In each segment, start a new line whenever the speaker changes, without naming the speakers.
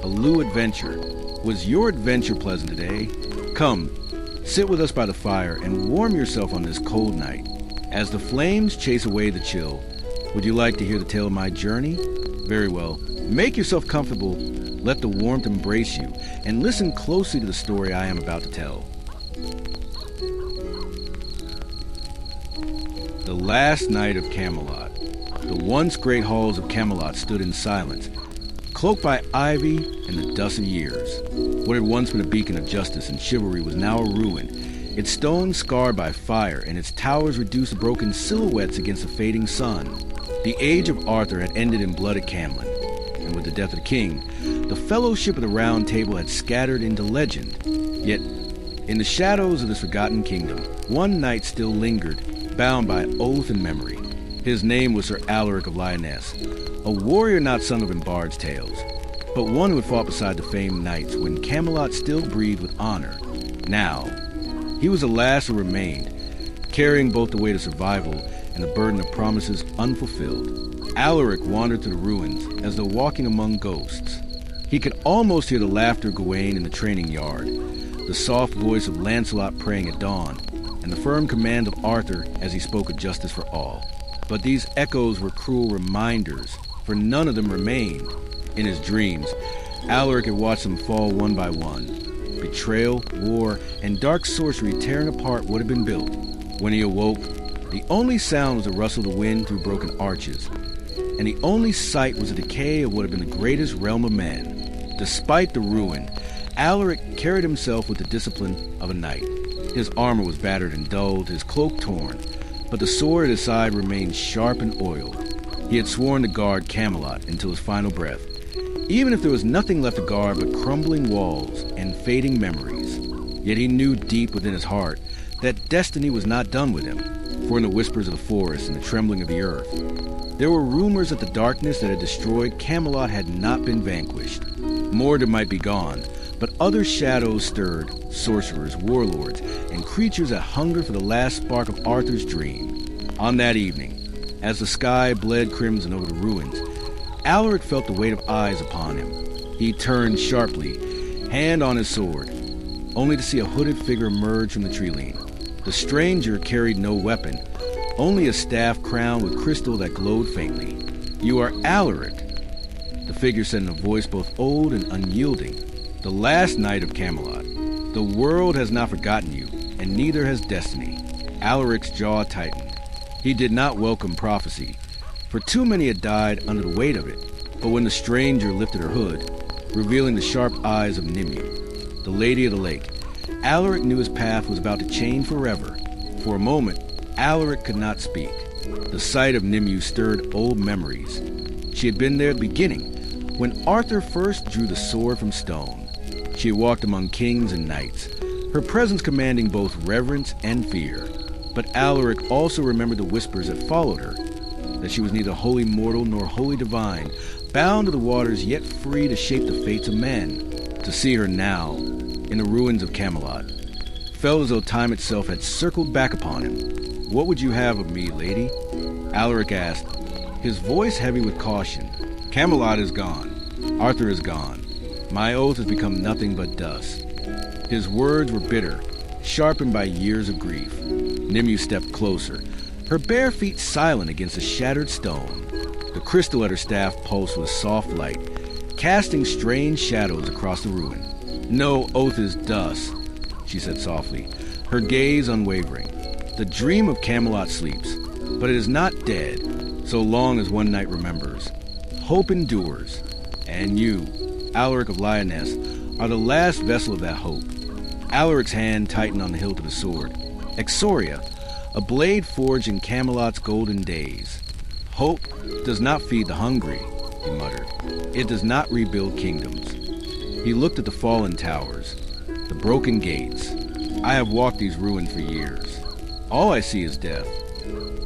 new adventure. Was your adventure pleasant today? Come, sit with us by the fire and warm yourself on this cold night. As the flames chase away the chill, would you like to hear the tale of my journey? Very well. Make yourself comfortable, let the warmth embrace you, and listen closely to the story I am about to tell. The last night of Camelot. The once great halls of Camelot stood in silence, cloaked by ivy and the dust of years. What had once been a beacon of justice and chivalry was now a ruin, its stones scarred by fire and its towers reduced to broken silhouettes against the fading sun. The age of Arthur had ended in blood at Camelot, and with the death of the king, the fellowship of the Round Table had scattered into legend. Yet, in the shadows of this forgotten kingdom, one knight still lingered, bound by oath and memory. His name was Sir Alaric of Lionesse, a warrior not sung of in bards' tales, but one who had fought beside the famed knights when Camelot still breathed with honor. Now, he was the last who remained, carrying both the weight of survival and the burden of promises unfulfilled. Alaric wandered through the ruins as though walking among ghosts. He could almost hear the laughter of Gawain in the training yard, the soft voice of Lancelot praying at dawn, and the firm command of Arthur as he spoke of justice for all. But these echoes were cruel reminders, for none of them remained. In his dreams, Alaric had watched them fall one by one. Betrayal, war, and dark sorcery tearing apart what had been built. When he awoke, the only sound was the rustle of the wind through broken arches, and the only sight was the decay of what had been the greatest realm of man. Despite the ruin, Alaric carried himself with the discipline of a knight. His armor was battered and dulled, his cloak torn, but the sword at his side remained sharp and oiled. He had sworn to guard Camelot until his final breath, even if there was nothing left to guard but crumbling walls and fading memories. Yet he knew deep within his heart that destiny was not done with him, for in the whispers of the forest and the trembling of the earth, there were rumors that the darkness that had destroyed Camelot had not been vanquished. Mordor might be gone, but other shadows stirred, sorcerers, warlords, and creatures that hungered for the last spark of Arthur's dream. On that evening, as the sky bled crimson over the ruins, Alaric felt the weight of eyes upon him. He turned sharply, hand on his sword, only to see a hooded figure emerge from the tree-line. The stranger carried no weapon, only a staff crowned with crystal that glowed faintly. "You are Alaric," the figure said in a voice both old and unyielding. "The last night of Camelot. The world has not forgotten you, and neither has destiny." Alaric's jaw tightened. He did not welcome prophecy, for too many had died under the weight of it. But when the stranger lifted her hood, revealing the sharp eyes of Nimue, the Lady of the Lake, Alaric knew his path was about to change forever. For a moment, Alaric could not speak. The sight of Nimue stirred old memories. She had been there at the beginning, when Arthur first drew the sword from stone. She had walked among kings and knights, her presence commanding both reverence and fear. But Alaric also remembered the whispers that followed her, that she was neither wholly mortal nor wholly divine, bound to the waters yet free to shape the fates of men. To see her now, in the ruins of Camelot, felt as though time itself had circled back upon him. "What would you have of me, lady?" Alaric asked, his voice heavy with caution. "Camelot is gone. Arthur is gone. My oath has become nothing but dust." His words were bitter, sharpened by years of grief. Nimue stepped closer, her bare feet silent against the shattered stone. The crystal at her staff pulsed with soft light, casting strange shadows across the ruin. "No oath is dust," she said softly, her gaze unwavering. "The dream of Camelot sleeps, but it is not dead, so long as one night remembers. Hope endures, and you, Alaric of Lionesse, are the last vessel of that hope." Alaric's hand tightened on the hilt of his sword. "Exoria, a blade forged in Camelot's golden days. Hope does not feed the hungry," he muttered. "It does not rebuild kingdoms." He looked at the fallen towers, the broken gates. "I have walked these ruins for years. All I see is death."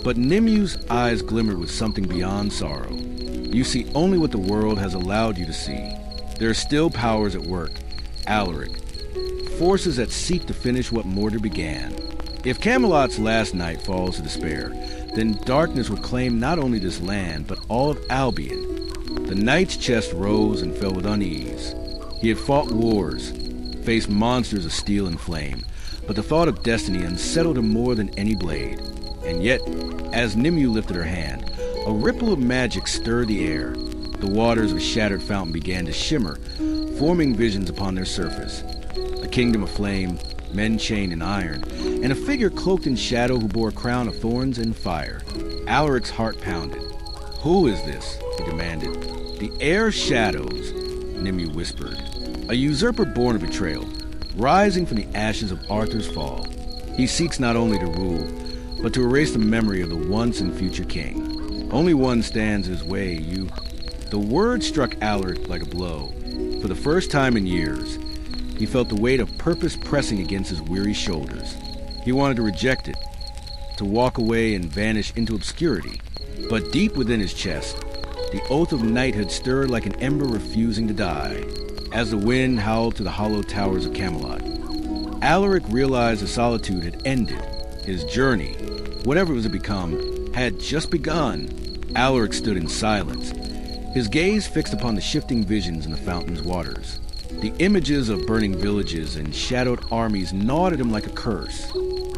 But Nimue's eyes glimmered with something beyond sorrow. "You see only what the world has allowed you to see. There are still powers at work, Alaric, forces that seek to finish what Mordor began. If Camelot's last night falls to despair, then darkness will claim not only this land, but all of Albion." The knight's chest rose and fell with unease. He had fought wars, faced monsters of steel and flame, but the thought of destiny unsettled him more than any blade. And yet, as Nimue lifted her hand, a ripple of magic stirred the air. The waters of a shattered fountain began to shimmer, forming visions upon their surface. A kingdom of flame, men chained in iron, and a figure cloaked in shadow who bore a crown of thorns and fire. Alaric's heart pounded. "Who is this?" he demanded. "The air shadows," Nimue whispered. "A usurper born of betrayal, rising from the ashes of Arthur's fall. He seeks not only to rule, but to erase the memory of the once and future king. Only one stands in his way, you..." The word struck Alaric like a blow. For the first time in years, he felt the weight of purpose pressing against his weary shoulders. He wanted to reject it, to walk away and vanish into obscurity. But deep within his chest, the oath of knighthood stirred like an ember refusing to die. As the wind howled to the hollow towers of Camelot, Alaric realized the solitude had ended. His journey, whatever it was to become, had just begun. Alaric stood in silence, his gaze fixed upon the shifting visions in the fountain's waters. The images of burning villages and shadowed armies gnawed at him like a curse.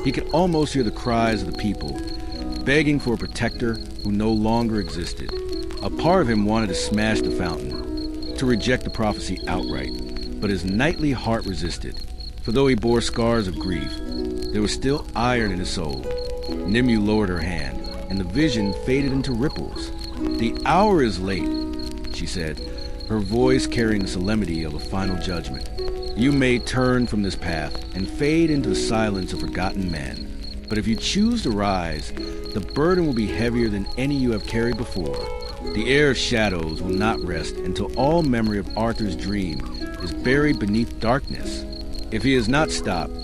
He could almost hear the cries of the people, begging for a protector who no longer existed. A part of him wanted to smash the fountain, to reject the prophecy outright, but his knightly heart resisted. For though he bore scars of grief, there was still iron in his soul. Nimue lowered her hand, and the vision faded into ripples. "The hour is late," she said, her voice carrying the solemnity of a final judgment. "You may turn from this path and fade into the silence of forgotten men. But if you choose to rise, the burden will be heavier than any you have carried before. The air of shadows will not rest until all memory of Arthur's dream is buried beneath darkness. If he is not stopped,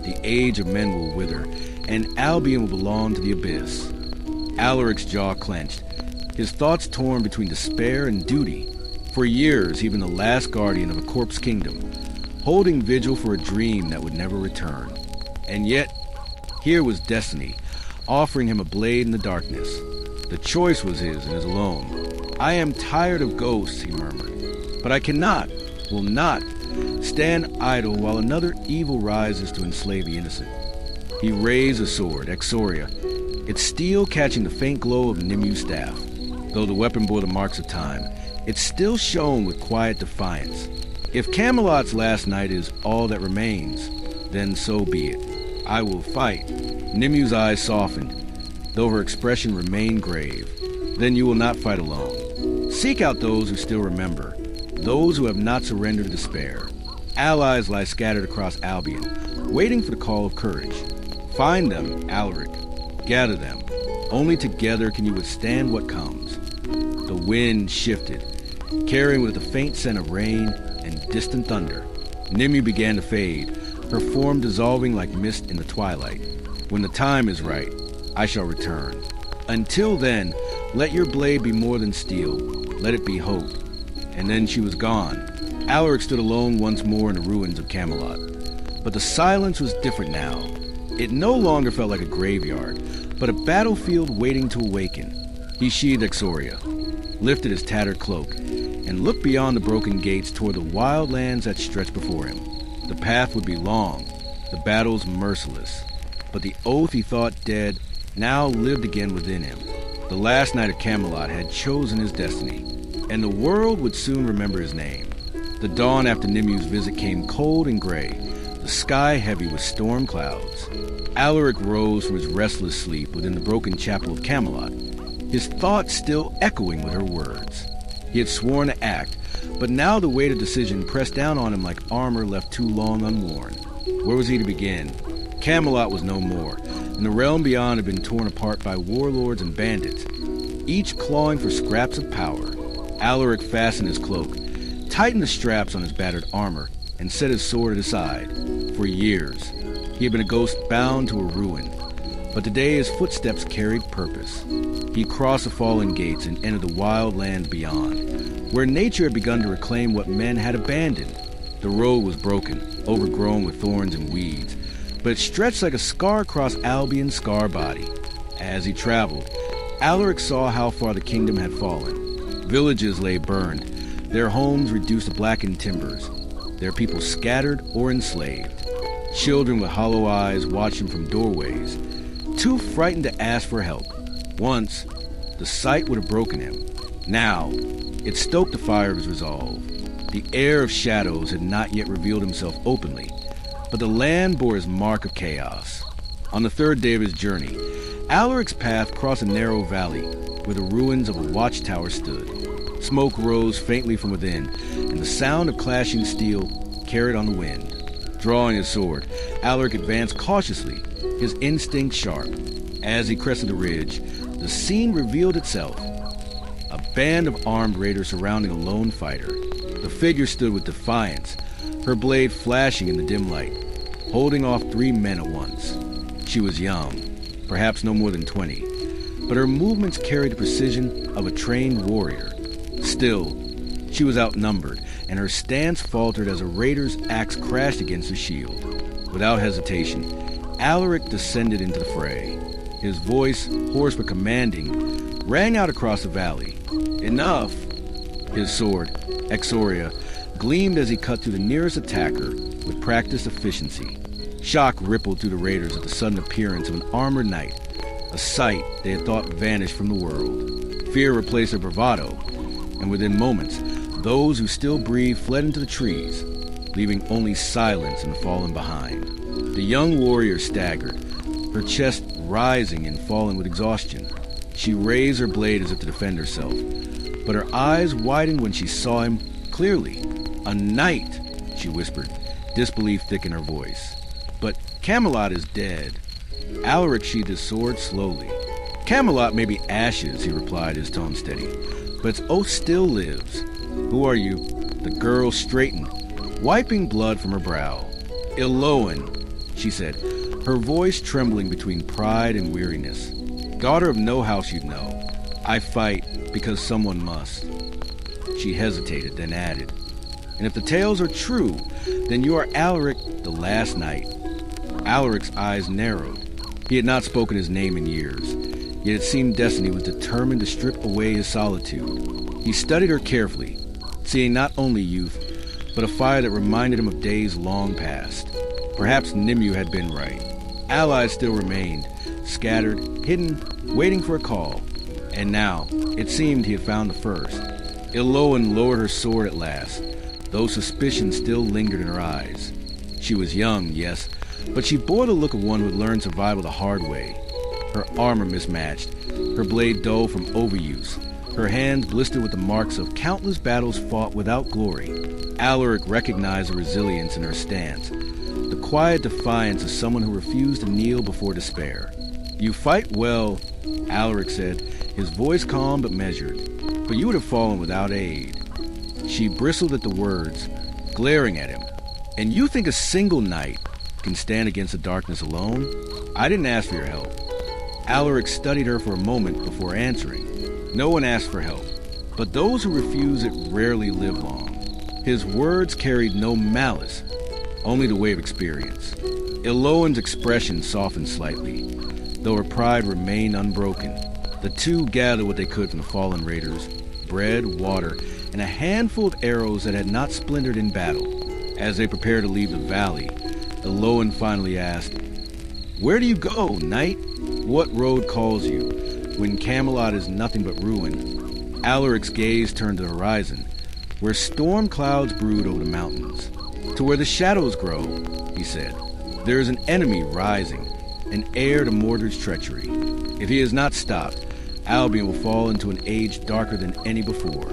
the age of men will wither, and Albion will belong to the abyss." Alaric's jaw clenched, his thoughts torn between despair and duty. For years, he'd been the last guardian of a corpse kingdom, holding vigil for a dream that would never return. And yet, here was destiny, offering him a blade in the darkness. The choice was his and his alone. "I am tired of ghosts," he murmured, "but I cannot, will not, stand idle while another evil rises to enslave the innocent." He raised a sword, Exoria, its steel catching the faint glow of Nimue's staff. Though the weapon bore the marks of time, it still shone with quiet defiance. "If Camelot's last night is all that remains, then so be it. I will fight." Nimue's eyes softened, though her expression remained grave. "Then you will not fight alone. Seek out those who still remember, those who have not surrendered to despair. Allies lie scattered across Albion, waiting for the call of courage. Find them, Alaric. Gather them. Only together can you withstand what comes." The wind shifted, carrying with it the faint scent of rain and distant thunder. Nimue began to fade, her form dissolving like mist in the twilight. "When the time is right, I shall return. Until then, let your blade be more than steel. Let it be hope." And then she was gone. Alaric stood alone once more in the ruins of Camelot. But the silence was different now. It no longer felt like a graveyard, but a battlefield waiting to awaken. He sheathed Exoria, lifted his tattered cloak, and looked beyond the broken gates toward the wild lands that stretched before him. The path would be long, the battles merciless, but the oath he thought dead now lived again within him. The last night of Camelot had chosen his destiny, and the world would soon remember his name. The dawn after Nimue's visit came cold and gray, the sky heavy with storm clouds. Alaric rose from his restless sleep within the broken chapel of Camelot, his thoughts still echoing with her words. He had sworn to act, but now the weight of decision pressed down on him like armor left too long unworn. Where was he to begin? Camelot was no more, and the realm beyond had been torn apart by warlords and bandits, each clawing for scraps of power. Alaric fastened his cloak, tightened the straps on his battered armor, and set his sword at his side. For years, he had been a ghost bound to a ruin, but today his footsteps carried purpose. He crossed the fallen gates and entered the wild land beyond, where nature had begun to reclaim what men had abandoned. The road was broken, overgrown with thorns and weeds, but it stretched like a scar across Albion's scar body. As he traveled, Alaric saw how far the kingdom had fallen. Villages lay burned, their homes reduced to blackened timbers, Their people scattered or enslaved. Children with hollow eyes watched him from doorways, too frightened to ask for help. Once, the sight would have broken him. Now, it stoked the fire of his resolve. The heir of shadows had not yet revealed himself openly, but the land bore his mark of chaos. On the third day of his journey, Alaric's path crossed a narrow valley where the ruins of a watchtower stood. Smoke rose faintly from within, and the sound of clashing steel carried on the wind. Drawing his sword, Alaric advanced cautiously, his instinct sharp. As he crested the ridge, the scene revealed itself. A band of armed raiders surrounding a lone fighter. The figure stood with defiance, her blade flashing in the dim light, holding off 3 men at once. She was young, perhaps no more than 20, but her movements carried the precision of a trained warrior. Still, she was outnumbered, and her stance faltered as a raider's axe crashed against the shield. Without hesitation, Alaric descended into the fray. His voice, hoarse but commanding, rang out across the valley. Enough! His sword, Exoria, gleamed as he cut through the nearest attacker with practiced efficiency. Shock rippled through the raiders at the sudden appearance of an armored knight, a sight they had thought vanished from the world. Fear replaced their bravado, and within moments, those who still breathed fled into the trees, leaving only silence and fallen behind. The young warrior staggered, her chest rising and falling with exhaustion. She raised her blade as if to defend herself, but her eyes widened when she saw him clearly. "A knight," she whispered, disbelief thick in her voice. "But Camelot is dead." Alaric sheathed his sword slowly. "Camelot may be ashes," he replied, his tone steady, "but its oath still lives." "Who are you?" The girl straightened, wiping blood from her brow. "Eloan," she said, her voice trembling between pride and weariness. "Daughter of no house you'd know. I fight because someone must." She hesitated, then added, "And if the tales are true, then you are Alaric the last knight." Alaric's eyes narrowed. He had not spoken his name in years, yet it seemed destiny was determined to strip away his solitude. He studied her carefully, seeing not only youth, but a fire that reminded him of days long past. Perhaps Nimue had been right. Allies still remained, scattered, hidden, waiting for a call. And now, it seemed he had found the first. Eloan lowered her sword at last, though suspicion still lingered in her eyes. She was young, yes, but she bore the look of one who had learned survival the hard way. Her armor mismatched, her blade dull from overuse, her hands blistered with the marks of countless battles fought without glory. Alaric recognized the resilience in her stance, the quiet defiance of someone who refused to kneel before despair. "You fight well," Alaric said, his voice calm but measured, "but you would have fallen without aid." She bristled at the words, glaring at him. "And you think a single knight can stand against the darkness alone? I didn't ask for your help." Alaric studied her for a moment before answering. "No one asks for help, but those who refuse it rarely live long." His words carried no malice, only the weight of experience. Eloan's expression softened slightly, though her pride remained unbroken. The two gathered what they could from the fallen raiders, bread, water, and a handful of arrows that had not splintered in battle. As they prepared to leave the valley, Eloan finally asked, "Where do you go, knight? What road calls you, when Camelot is nothing but ruin?" Alaric's gaze turned to the horizon, where storm clouds brood over the mountains. "To where the shadows grow," he said. "There is an enemy rising, an heir to Mordred's treachery. If he is not stopped, Albion will fall into an age darker than any before."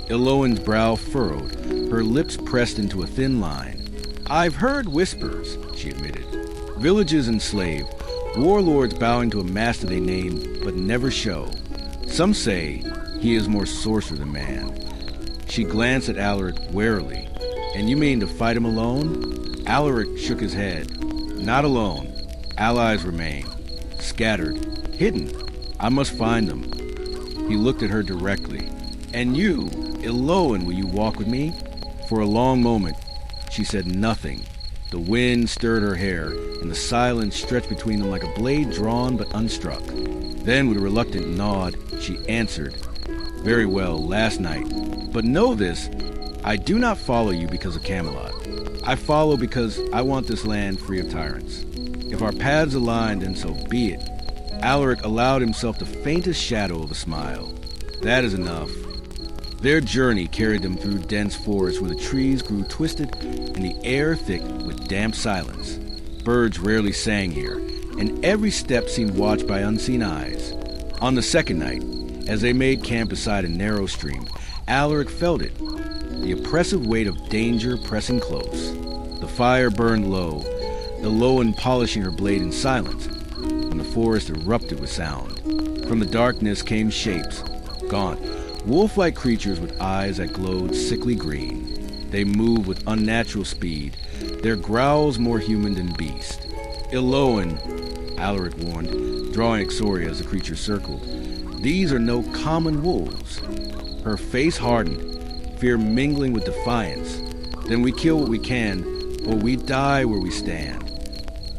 Eloan's brow furrowed, her lips pressed into a thin line. "I've heard whispers," she admitted. "Villages enslaved, warlords bowing to a master they name but never show. Some say he is more sorcerer than man." She glanced at Alaric warily. "And you mean to fight him alone?" Alaric shook his head. "Not alone. Allies remain. Scattered. Hidden. I must find them." He looked at her directly. "And you, Eloan, will you walk with me?" For a long moment, she said nothing. The wind stirred her hair, and the silence stretched between them like a blade drawn but unstruck. Then, with a reluctant nod, she answered, "Very well, last night. But know this, I do not follow you because of Camelot. I follow because I want this land free of tyrants. If our paths align, then so be it. Alaric allowed himself the faintest shadow of a smile. That is enough. Their journey carried them through dense forests where the trees grew twisted and the air thick with damp silence. Birds rarely sang here, and every step seemed watched by unseen eyes. On the second night, as they made camp beside a narrow stream, Alaric felt it, the oppressive weight of danger pressing close. The fire burned low, the Lowen polishing her blade in silence, when the forest erupted with sound. From the darkness came shapes, gaunt, wolf-like creatures with eyes that glowed sickly green. They moved with unnatural speed, their growls more human than beast. Iloan, Alaric warned, drawing Exoria as the creature circled. These are no common wolves. Her face hardened, fear mingling with defiance. Then we kill what we can, or we die where we stand.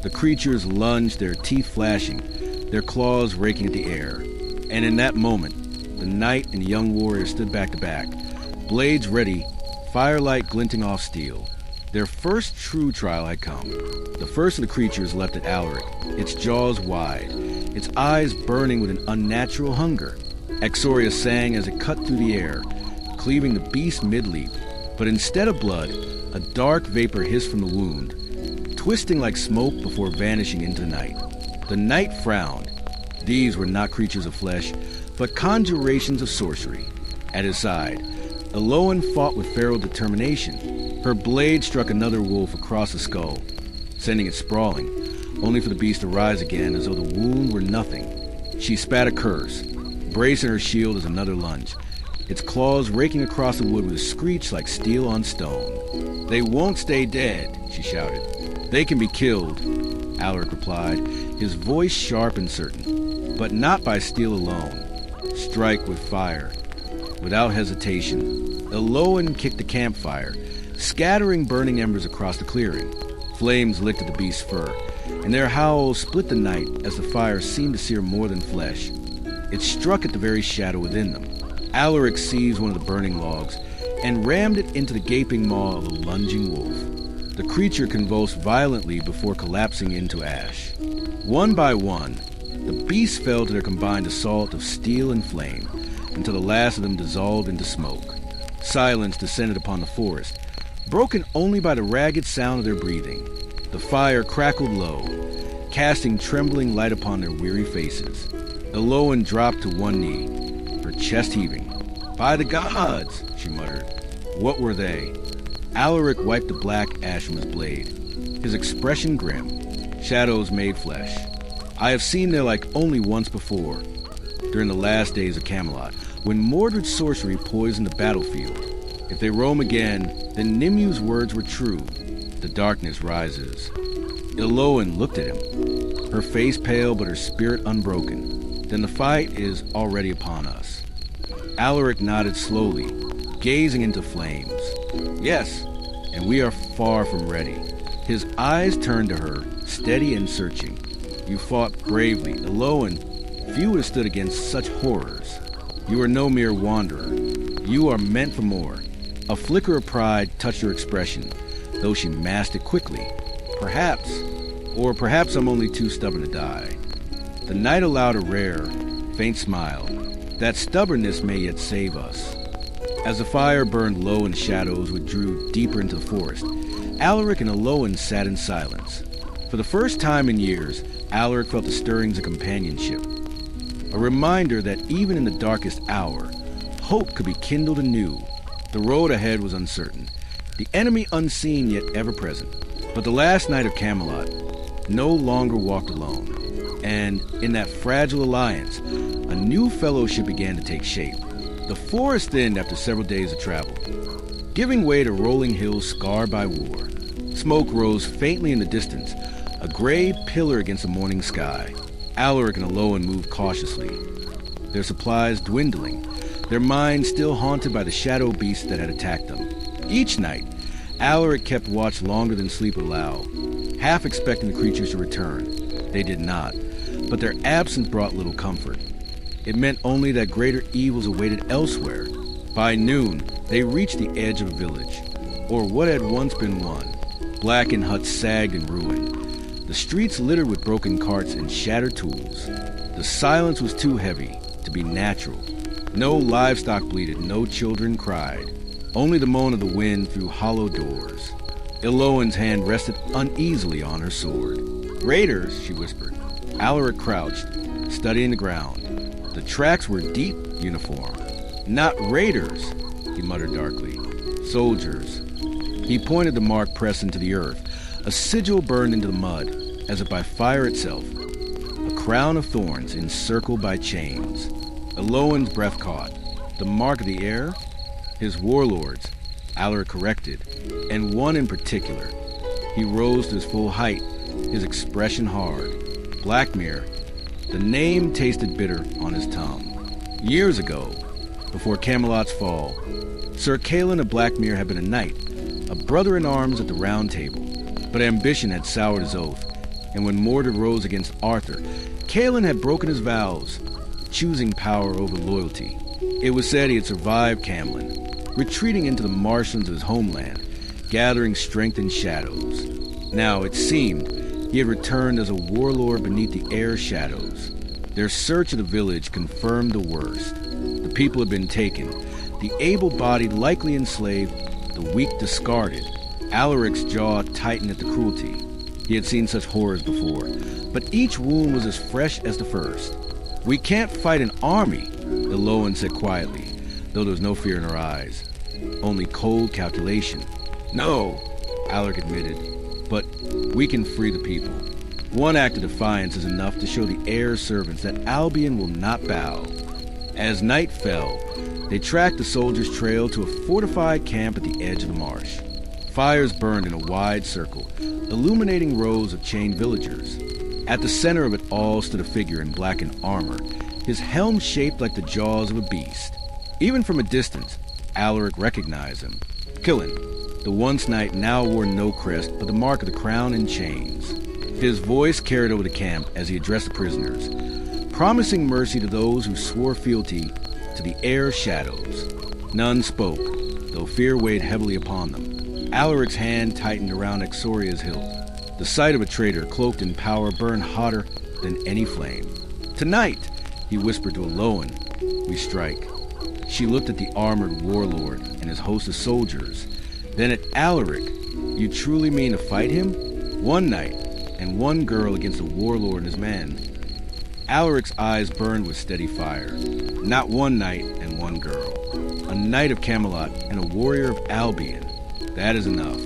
The creatures lunged, their teeth flashing, their claws raking at the air. And in that moment, the knight and young warrior stood back to back, blades ready, firelight glinting off steel. Their first true trial had come. The first of the creatures leapt at Alaric, its jaws wide, its eyes burning with an unnatural hunger. Exoria sang as it cut through the air, cleaving the beast mid-leap. But instead of blood, a dark vapor hissed from the wound, twisting like smoke before vanishing into the night. The knight frowned. These were not creatures of flesh, but conjurations of sorcery. At his side, Iloan fought with feral determination. Her blade struck another wolf across the skull, sending it sprawling, only for the beast to rise again as though the wound were nothing. She spat a curse, bracing her shield as another lunge, its claws raking across the wood with a screech like steel on stone. "They won't stay dead," she shouted. "They can be killed," Alaric replied, his voice sharp and certain. "But not by steel alone. Strike with fire." Without hesitation, Iloan kicked the campfire, scattering burning embers across the clearing. Flames licked at the beast's fur, and their howls split the night as the fire seemed to sear more than flesh. It struck at the very shadow within them. Alaric seized one of the burning logs and rammed it into the gaping maw of a lunging wolf. The creature convulsed violently before collapsing into ash. One by one, the beasts fell to their combined assault of steel and flame, until the last of them dissolved into smoke. Silence descended upon the forest, broken only by the ragged sound of their breathing. The fire crackled low, casting trembling light upon their weary faces. Iloan dropped to one knee, her chest heaving. "By the gods," she muttered. What were they? Alaric wiped the black ash from his blade, his expression grim. Shadows made flesh. I have seen their like only once before, during the last days of Camelot, when Mordred's sorcery poisoned the battlefield. If they roam again, then Nimue's words were true. The darkness rises. Iloan looked at him, her face pale but her spirit unbroken. Then the fight is already upon us. Alaric nodded slowly, gazing into flames. Yes, and we are far from ready. His eyes turned to her, steady and searching. You fought bravely. Iloan, few would have stood against such horrors. You are no mere wanderer. You are meant for more. A flicker of pride touched her expression, though she masked it quickly. Perhaps, or perhaps I'm only too stubborn to die. The night allowed a rare, faint smile. That stubbornness may yet save us. As the fire burned low and shadows withdrew deeper into the forest, Alaric and Iloan sat in silence. For the first time in years, Alaric felt the stirrings of companionship. A reminder that even in the darkest hour, hope could be kindled anew. The road ahead was uncertain, the enemy unseen yet ever present. But the last night of Camelot no longer walked alone. And in that fragile alliance, a new fellowship began to take shape. The forest thinned after several days of travel, giving way to rolling hills scarred by war. Smoke rose faintly in the distance, a gray pillar against the morning sky. Alaric and Iloan moved cautiously, their supplies dwindling, their minds still haunted by the shadow beasts that had attacked them. Each night, Alaric kept watch longer than sleep would allow, half expecting the creatures to return. They did not, but their absence brought little comfort. It meant only that greater evils awaited elsewhere. By noon, they reached the edge of a village, or what had once been one. Blackened huts sagged and ruined, the streets littered with broken carts and shattered tools. The silence was too heavy to be natural. No livestock bleated, no children cried, only the moan of the wind through hollow doors. Eloan's hand rested uneasily on her sword. "Raiders," she whispered. Alaric crouched, studying the ground. The tracks were deep, uniform. "Not raiders," he muttered darkly. "Soldiers." He pointed the mark pressed into the earth. A sigil burned into the mud, as if by fire itself. A crown of thorns encircled by chains. Eloan's breath caught. The mark of the heir? His warlords, Alaric corrected, and one in particular. He rose to his full height, his expression hard. Blackmere. The name tasted bitter on his tongue. Years ago, before Camelot's fall, Sir Calin of Blackmere had been a knight, a brother-in-arms at the Round Table. But ambition had soured his oath, and when Mordred rose against Arthur, Calin had broken his vows, choosing power over loyalty. It was said he had survived Camelot, retreating into the marshlands of his homeland, gathering strength in shadows. Now, it seemed, he had returned as a warlord beneath the air shadows. Their search of the village confirmed the worst. The people had been taken, the able-bodied likely enslaved, the weak discarded. Alaric's jaw tightened at the cruelty. He had seen such horrors before, but each wound was as fresh as the first. "We can't fight an army," Eloan said quietly, though there was no fear in her eyes, only cold calculation. "No," Alaric admitted, "but we can free the people. One act of defiance is enough to show the heir servants that Albion will not bow." As night fell, they tracked the soldiers' trail to a fortified camp at the edge of the marsh. Fires burned in a wide circle, illuminating rows of chained villagers. At the center of it all stood a figure in blackened armor, his helm shaped like the jaws of a beast. Even from a distance, Alaric recognized him. Calin, the once knight, now wore no crest but the mark of the crown and chains. His voice carried over the camp as he addressed the prisoners, promising mercy to those who swore fealty to the heir shadows. None spoke, though fear weighed heavily upon them. Alaric's hand tightened around Exoria's hilt. The sight of a traitor cloaked in power burned hotter than any flame. "Tonight," he whispered to Eloan, "we strike." She looked at the armored warlord and his host of soldiers, then at Alaric. "You truly mean to fight him? One knight and one girl against a warlord and his men." Alaric's eyes burned with steady fire. "Not one knight and one girl. A knight of Camelot and a warrior of Albion. That is enough."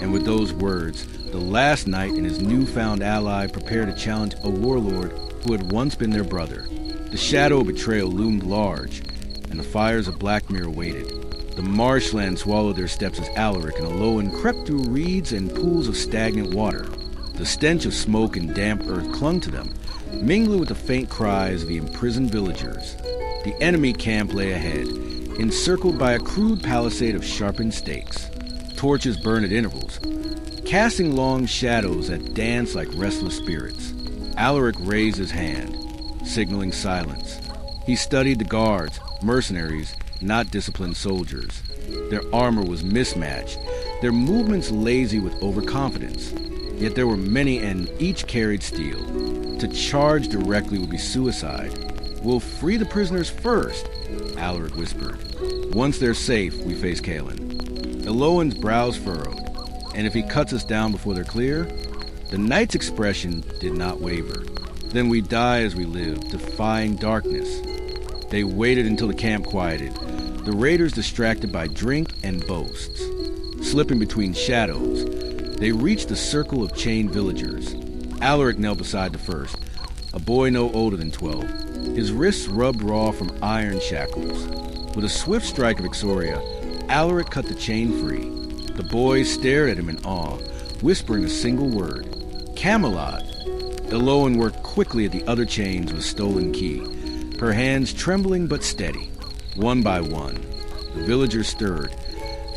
And with those words, the last knight and his newfound ally prepared to challenge a warlord who had once been their brother. The shadow of betrayal loomed large, and the fires of Blackmere waited. The marshland swallowed their steps as Alaric and Eloan crept through reeds and pools of stagnant water. The stench of smoke and damp earth clung to them, mingling with the faint cries of the imprisoned villagers. The enemy camp lay ahead, encircled by a crude palisade of sharpened stakes. Torches burned at intervals, casting long shadows that danced like restless spirits. Alaric raised his hand, signaling silence. He studied the guards, mercenaries, not disciplined soldiers. Their armor was mismatched, their movements lazy with overconfidence. Yet there were many and each carried steel. To charge directly would be suicide. "We'll free the prisoners first," Alaric whispered. "Once they're safe, we face Calin." Eloan's brows furrowed. "And if he cuts us down before they're clear?" The knight's expression did not waver. "Then we die as we live, defying darkness." They waited until the camp quieted, the raiders distracted by drink and boasts. Slipping between shadows, they reached the circle of chained villagers. Alaric knelt beside the first, a boy no older than 12. His wrists rubbed raw from iron shackles. With a swift strike of Exoria, Alaric cut the chain free. The boy stared at him in awe, whispering a single word, "Camelot." Eloan worked quickly at the other chains with a stolen key, her hands trembling but steady. One by one, the villagers stirred.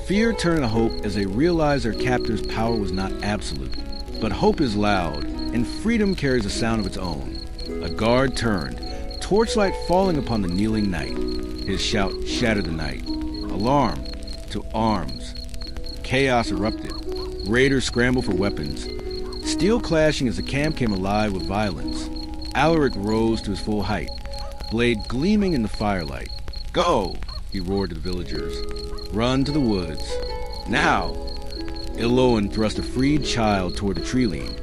Fear turned to hope as they realized their captor's power was not absolute. But hope is loud, and freedom carries a sound of its own. A guard turned, torchlight falling upon the kneeling knight. His shout shattered the night. Alarm! To arms! Chaos erupted. Raiders scrambled for weapons. Steel clashing as the camp came alive with violence. Alaric rose to his full height, blade gleaming in the firelight. "Go!" he roared to the villagers. "Run to the woods. Now!" Iloan thrust a freed child toward the tree-lean,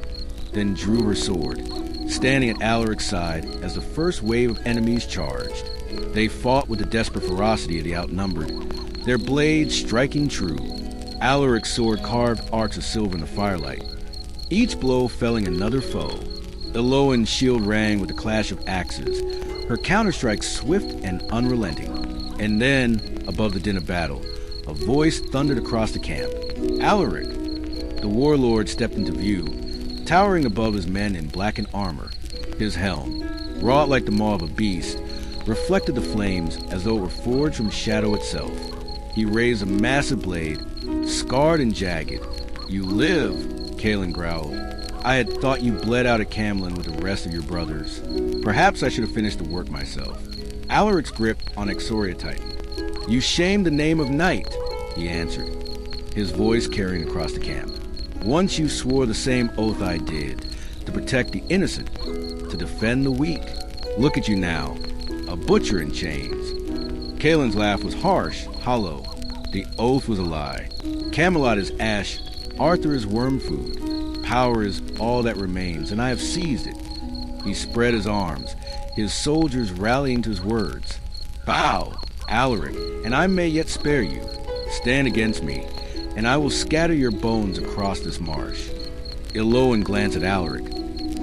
then drew her sword, standing at Alaric's side as the first wave of enemies charged. They fought with the desperate ferocity of the outnumbered, their blades striking true. Alaric's sword carved arcs of silver in the firelight, each blow felling another foe. Iloan's shield rang with the clash of axes, her counterstrike swift and unrelenting. And then, above the din of battle, a voice thundered across the camp. Alaric! The warlord stepped into view, towering above his men in blackened armor. His helm, wrought like the maw of a beast, reflected the flames as though it were forged from shadow itself. He raised a massive blade, scarred and jagged. "You live," Kalen growled. "I had thought you bled out at Camelot with the rest of your brothers. Perhaps I should have finished the work myself." Alaric's grip on Exoria tightened. "You shame the name of knight," he answered, his voice carrying across the camp. "Once you swore the same oath I did, to protect the innocent, to defend the weak. Look at you now, a butcher in chains." Kalen's laugh was harsh, hollow. The oath was a lie. Camelot is ash, Arthur is worm food. Power is all that remains, and I have seized it. He spread his arms, his soldiers rallying to his words. "Bow, Alaric, and I may yet spare you. Stand against me, and I will scatter your bones across this marsh." Iloan glanced at Alaric,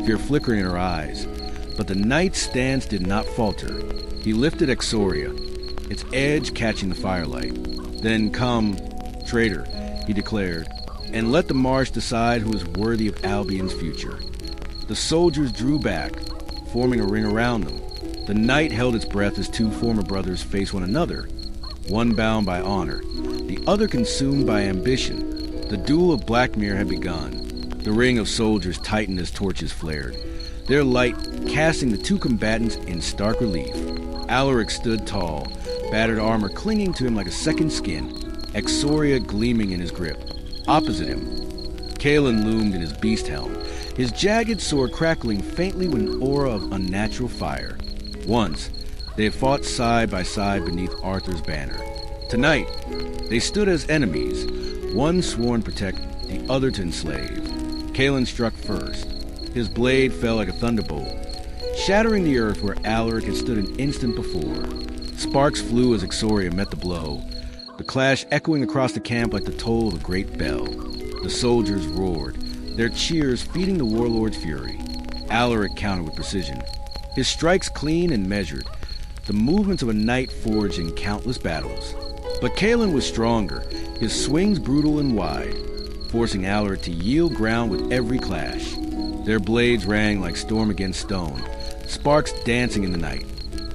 fear flickering in her eyes, but the knight's stance did not falter. He lifted Exoria, its edge catching the firelight. "Then come, traitor," he declared, "and let the marsh decide who is worthy of Albion's future." The soldiers drew back, forming a ring around them. The knight held its breath as two former brothers faced one another, one bound by honor, the other consumed by ambition. The duel of Blackmere had begun. The ring of soldiers tightened as torches flared, their light casting the two combatants in stark relief. Alaric stood tall, battered armor clinging to him like a second skin, Exoria gleaming in his grip. Opposite him, Kalen loomed in his beast helm, his jagged sword crackling faintly with an aura of unnatural fire. Once, they had fought side by side beneath Arthur's banner. Tonight, they stood as enemies, one sworn to protect, the other to enslave. Kalen struck first. His blade fell like a thunderbolt, shattering the earth where Alaric had stood an instant before. Sparks flew as Exoria met the blow, the clash echoing across the camp like the toll of a great bell. The soldiers roared, their cheers feeding the warlord's fury. Alaric countered with precision, his strikes clean and measured, the movements of a knight forged in countless battles. But Kalen was stronger, his swings brutal and wide, forcing Alaric to yield ground with every clash. Their blades rang like storm against stone, sparks dancing in the night.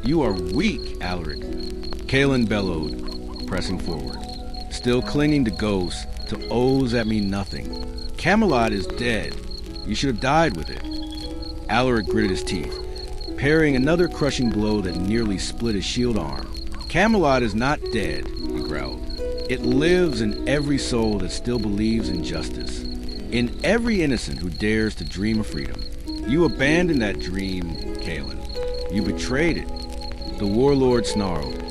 "You are weak, Alaric," Kalen bellowed, pressing forward, still clinging to ghosts, to oaths that mean nothing. "Camelot is dead. You should have died with it." Alaric gritted his teeth, parrying another crushing blow that nearly split his shield arm. "Camelot is not dead," he growled. "It lives in every soul that still believes in justice, in every innocent who dares to dream of freedom. You abandoned that dream, Kalen. You betrayed it." The warlord snarled,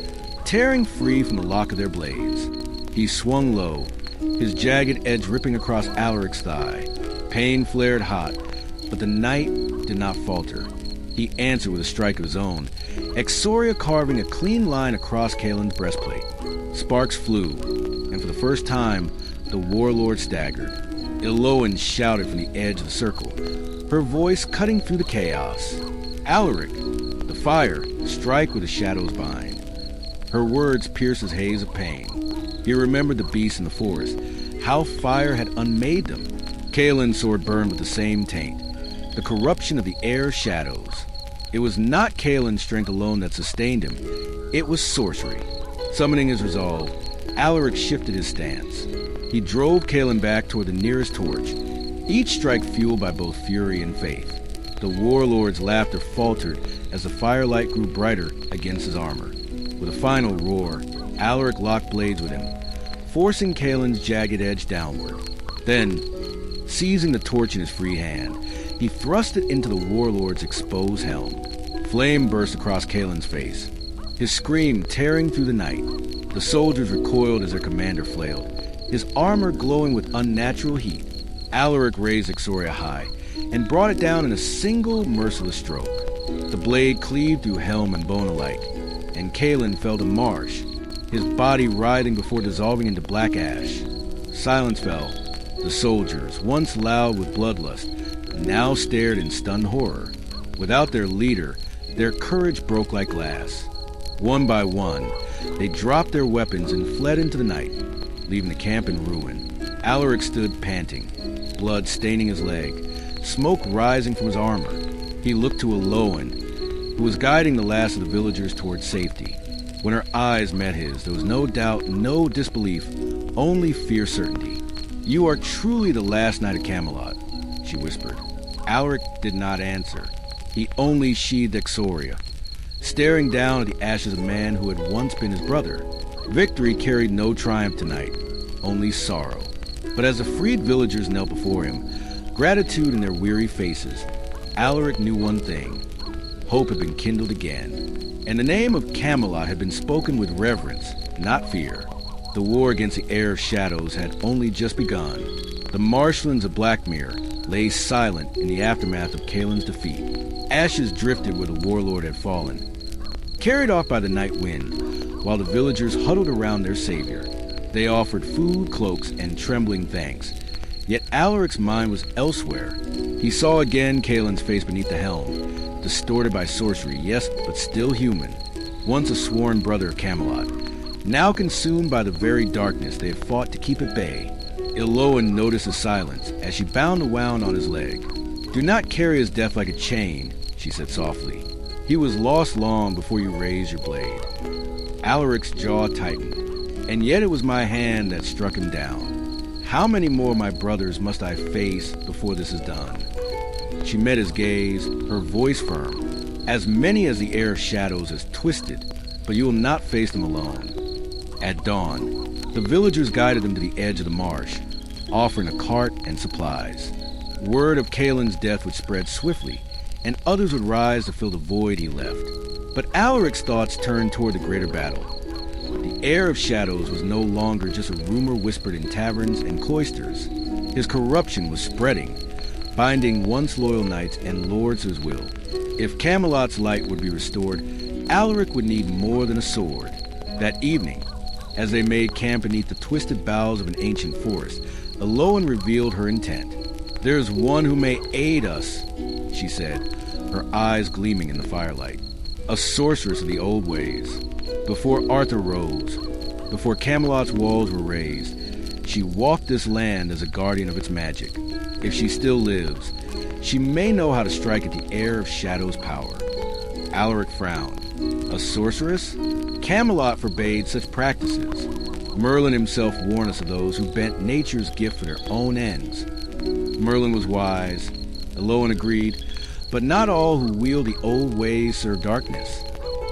tearing free from the lock of their blades. He swung low, his jagged edge ripping across Alaric's thigh. Pain flared hot, but the knight did not falter. He answered with a strike of his own, Exoria carving a clean line across Kalen's breastplate. Sparks flew, and for the first time, the warlord staggered. Iloan shouted from the edge of the circle, her voice cutting through the chaos. "Alaric, the fire, strike where the shadows bind." Her words pierced his haze of pain. He remembered the beasts in the forest, how fire had unmade them. Kalen's sword burned with the same taint, the corruption of the air's shadows. It was not Kalen's strength alone that sustained him. It was sorcery. Summoning his resolve, Alaric shifted his stance. He drove Kalen back toward the nearest torch, each strike fueled by both fury and faith. The warlord's laughter faltered as the firelight grew brighter against his armor. With a final roar, Alaric locked blades with him, forcing Kalen's jagged edge downward. Then, seizing the torch in his free hand, he thrust it into the warlord's exposed helm. Flame burst across Kalen's face, his scream tearing through the night. The soldiers recoiled as their commander flailed, his armor glowing with unnatural heat. Alaric raised Ixoria high and brought it down in a single merciless stroke. The blade cleaved through helm and bone alike, and Kalen fell to marsh, his body writhing before dissolving into black ash. Silence fell. The soldiers, once loud with bloodlust, now stared in stunned horror. Without their leader, their courage broke like glass. One by one, they dropped their weapons and fled into the night, leaving the camp in ruin. Alaric stood panting, blood staining his leg, smoke rising from his armor. He looked to Aloan, who was guiding the last of the villagers towards safety. When her eyes met his, there was no doubt, no disbelief, only fierce certainty. "You are truly the last knight of Camelot," she whispered. Alaric did not answer. He only sheathed Ixoria, staring down at the ashes of a man who had once been his brother. Victory carried no triumph tonight, only sorrow. But as the freed villagers knelt before him, gratitude in their weary faces, Alaric knew one thing: hope had been kindled again, and the name of Camelot had been spoken with reverence, not fear. The war against the heir of shadows had only just begun. The marshlands of Blackmere lay silent in the aftermath of Kalen's defeat. Ashes drifted where the warlord had fallen, carried off by the night wind, while the villagers huddled around their savior. They offered food, cloaks, and trembling thanks. Yet Alaric's mind was elsewhere. He saw again Kalen's face beneath the helm, distorted by sorcery, yes, but still human. Once a sworn brother of Camelot, now consumed by the very darkness they had fought to keep at bay. Aloan noticed his silence as she bound the wound on his leg. "Do not carry his death like a chain," she said softly. "He was lost long before you raised your blade." Alaric's jaw tightened, and yet it was my hand that struck him down. How many more of my brothers must I face before this is done? She met his gaze, her voice firm. "As many as the heir of shadows has twisted, but you will not face them alone." At dawn, the villagers guided them to the edge of the marsh, offering a cart and supplies. Word of Kalen's death would spread swiftly, and others would rise to fill the void he left. But Alaric's thoughts turned toward the greater battle. The heir of shadows was no longer just a rumor whispered in taverns and cloisters. His corruption was spreading, binding once loyal knights and lords to his will. If Camelot's light would be restored, Alaric would need more than a sword. That evening, as they made camp beneath the twisted boughs of an ancient forest, Aloan revealed her intent. "There is one who may aid us," she said, her eyes gleaming in the firelight. "A sorceress of the old ways. Before Arthur rose, before Camelot's walls were raised, she walked this land as a guardian of its magic. If she still lives, she may know how to strike at the heir of shadow's power." Alaric frowned. "A sorceress? Camelot forbade such practices. Merlin himself warned us of those who bent nature's gift for their own ends." Merlin was wise, Aloan agreed, but not all who wield the old ways serve darkness.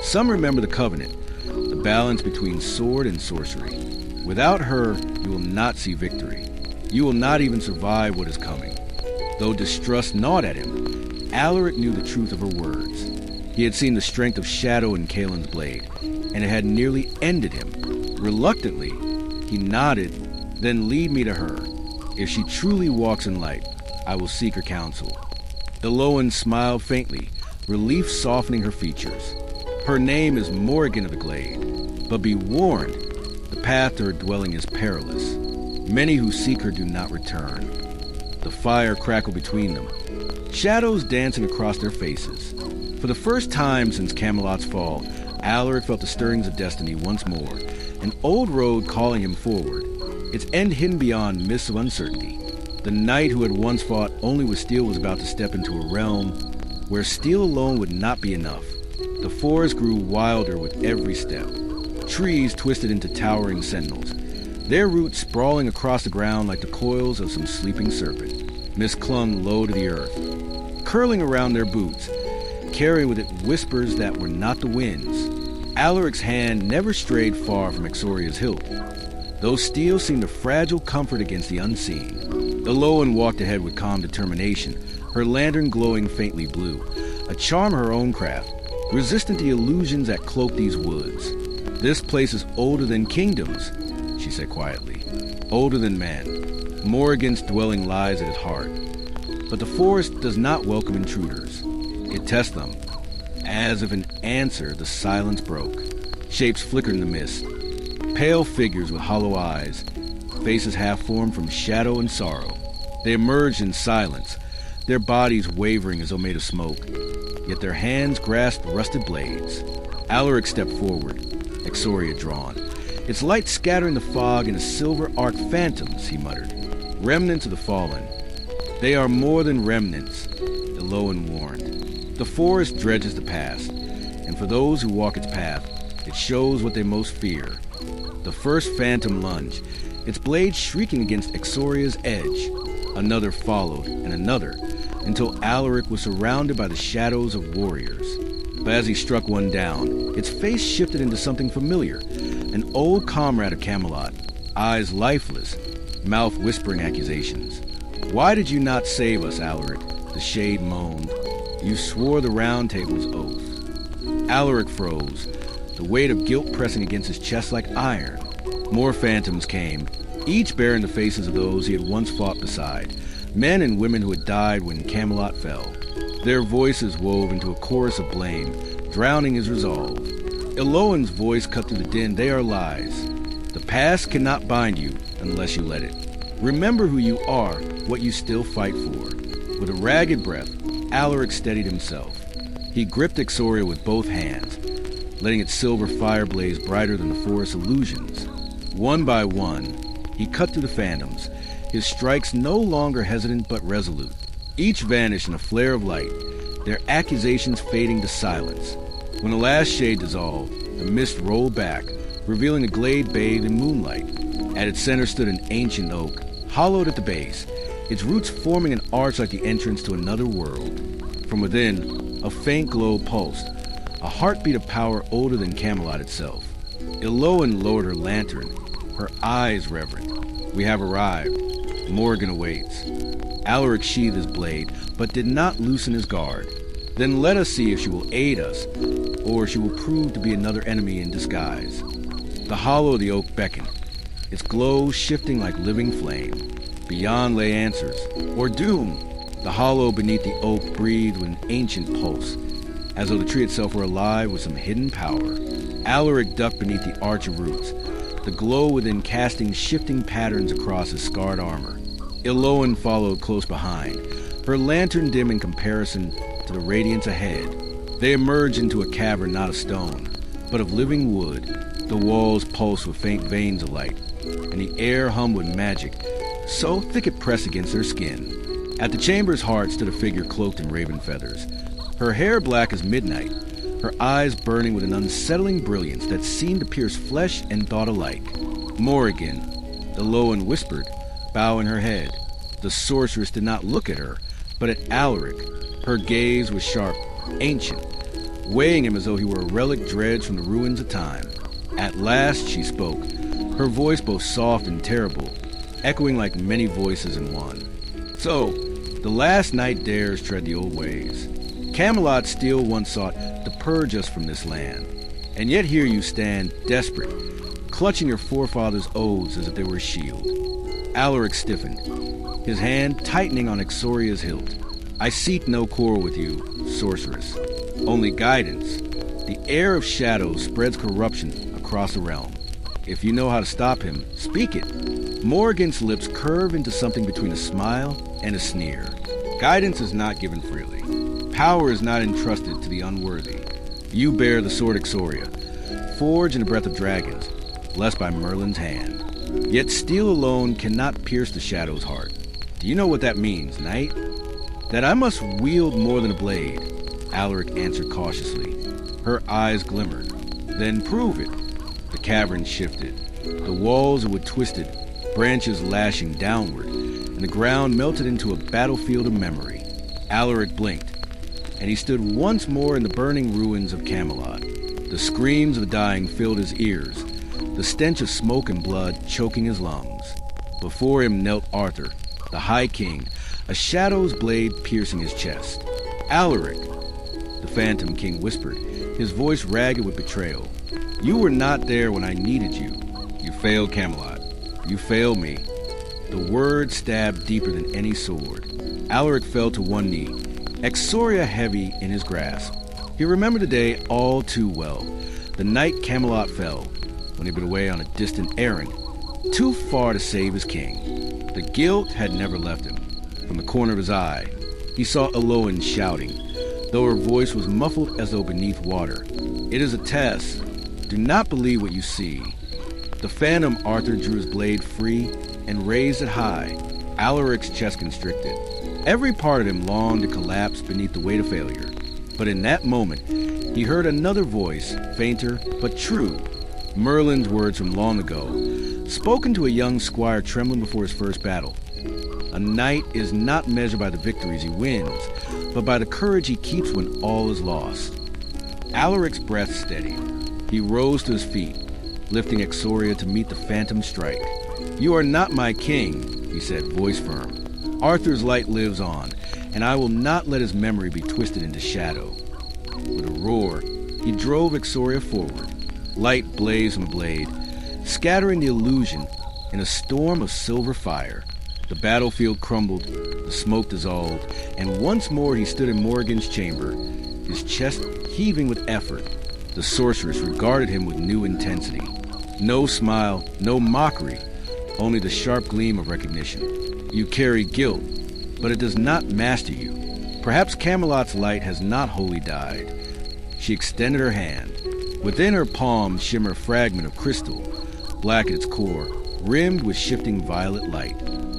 Some remember the covenant, the balance between sword and sorcery. Without her, you will not see victory. You will not even survive what is coming. Though distrust gnawed at him, Alaric knew the truth of her words. He had seen the strength of shadow in Kalen's blade, and it had nearly ended him. Reluctantly, he nodded, "Then lead me to her. If she truly walks in light, I will seek her counsel." Aloan smiled faintly, relief softening her features. "Her name is Morrigan of the Glade, but be warned, the path to her dwelling is perilous. Many who seek her do not return." The fire crackled between them, shadows dancing across their faces. For the first time since Camelot's fall, Alaric felt the stirrings of destiny once more, an old road calling him forward, its end hidden beyond mists of uncertainty. The knight who had once fought only with steel was about to step into a realm where steel alone would not be enough. The forest grew wilder with every step. Trees twisted into towering sentinels, their roots sprawling across the ground like the coils of some sleeping serpent. Mist clung low to the earth, curling around their boots, carrying with it whispers that were not the winds. Alaric's hand never strayed far from Exoria's hilt. Though steel seemed a fragile comfort against the unseen. Eloan walked ahead with calm determination, her lantern glowing faintly blue, a charm of her own craft, resistant to the illusions that cloak these woods. "This place is older than kingdoms," she said quietly. "Older than man. Morrigan's dwelling lies at its heart. But the forest does not welcome intruders. It tests them." As if in answer, the silence broke. Shapes flickered in the mist. Pale figures with hollow eyes, faces half-formed from shadow and sorrow. They emerged in silence, their bodies wavering as though made of smoke, yet their hands grasped rusted blades. Alaric stepped forward, Exoria drawn. "Its light scattering the fog into silver arc phantoms," he muttered. "Remnants of the fallen. They are more than remnants," Eloan warned. "The forest dredges the past, and for those who walk its path, it shows what they most fear." The first phantom lunged, its blade shrieking against Exoria's edge. Another followed, and another, until Alaric was surrounded by the shadows of warriors. But as he struck one down, its face shifted into something familiar, an old comrade of Camelot, eyes lifeless, mouth whispering accusations. "Why did you not save us, Alaric?" the shade moaned. "You swore the Round Table's oath." Alaric froze, the weight of guilt pressing against his chest like iron. More phantoms came, each bearing the faces of those he had once fought beside, men and women who had died when Camelot fell. Their voices wove into a chorus of blame, drowning his resolve. Eloan's voice cut through the din. "They are lies. The past cannot bind you unless you let it. Remember who you are, what you still fight for." With a ragged breath, Alaric steadied himself. He gripped Exoria with both hands, letting its silver fire blaze brighter than the forest's illusions. One by one, he cut through the phantoms, his strikes no longer hesitant but resolute. Each vanished in a flare of light, their accusations fading to silence. When the last shade dissolved, the mist rolled back, revealing a glade bathed in moonlight. At its center stood an ancient oak, hollowed at the base, its roots forming an arch like the entrance to another world. From within, a faint glow pulsed, a heartbeat of power older than Camelot itself. Eloan lowered her lantern, her eyes reverent. "We have arrived. Morrigan awaits." Alaric sheathed his blade, but did not loosen his guard. "Then let us see if she will aid us, or she will prove to be another enemy in disguise." The hollow of the oak beckoned, its glow shifting like living flame. Beyond lay answers, or doom. The hollow beneath the oak breathed with an ancient pulse, as though the tree itself were alive with some hidden power. Alaric ducked beneath the arch of roots, the glow within casting shifting patterns across his scarred armor. Eloan followed close behind, her lantern dim in comparison to the radiance ahead. They emerged into a cavern not of stone, but of living wood. The walls pulsed with faint veins of light, and the air hummed with magic, so thick it pressed against their skin. At the chamber's heart stood a figure cloaked in raven feathers, her hair black as midnight, her eyes burning with an unsettling brilliance that seemed to pierce flesh and thought alike. "Morrigan," Eloan whispered, bowing her head. The sorceress did not look at her, but at Alaric. Her gaze was sharp, ancient, weighing him as though he were a relic dredged from the ruins of time. At last she spoke, her voice both soft and terrible, echoing like many voices in one. "So, the last night dares tread the old ways. Camelot still once sought to purge us from this land, and yet here you stand, desperate, clutching your forefathers' oaths as if they were a shield." Alaric stiffened, his hand tightening on Exoria's hilt. "I seek no quarrel with you, sorceress, only guidance. The air of shadows spreads corruption across the realm. If you know how to stop him, speak it." Morrigan's lips curved into something between a smile and a sneer. "Guidance is not given freely. Power is not entrusted to the unworthy. You bear the sword Exoria, forged in the breath of dragons, blessed by Merlin's hand. Yet steel alone cannot pierce the shadow's heart. Do you know what that means, knight?" "That I must wield more than a blade," Alaric answered cautiously. Her eyes glimmered. "Then prove it." The cavern shifted. The walls were twisted, branches lashing downward, and the ground melted into a battlefield of memory. Alaric blinked, and he stood once more in the burning ruins of Camelot. The screams of the dying filled his ears, the stench of smoke and blood choking his lungs. Before him knelt Arthur, the High King, a shadow's blade piercing his chest. "Alaric," the Phantom King whispered, his voice ragged with betrayal. "You were not there when I needed you. You failed Camelot. You failed me." The word stabbed deeper than any sword. Alaric fell to one knee, Exoria heavy in his grasp. He remembered the day all too well, the night Camelot fell, when he'd been away on a distant errand, too far to save his king. The guilt had never left him. From the corner of his eye, he saw Eloan shouting, though her voice was muffled as though beneath water. "It is a test. Do not believe what you see." The phantom Arthur drew his blade free and raised it high. Alaric's chest constricted. Every part of him longed to collapse beneath the weight of failure. But in that moment, he heard another voice, fainter but true. Merlin's words from long ago, spoken to a young squire trembling before his first battle. A knight is not measured by the victories he wins, but by the courage he keeps when all is lost. Alaric's breath steadied. He rose to his feet, lifting Exoria to meet the phantom's strike. "You are not my king," he said, voice firm. "Arthur's light lives on, and I will not let his memory be twisted into shadow." With a roar, he drove Exoria forward. Light blazed from the blade, scattering the illusion in a storm of silver fire. The battlefield crumbled, the smoke dissolved, and once more he stood in Morrigan's chamber, his chest heaving with effort. The sorceress regarded him with new intensity. No smile, no mockery, only the sharp gleam of recognition. "You carry guilt, but it does not master you. Perhaps Camelot's light has not wholly died." She extended her hand. Within her palm shimmered a fragment of crystal, black at its core, rimmed with shifting violet light.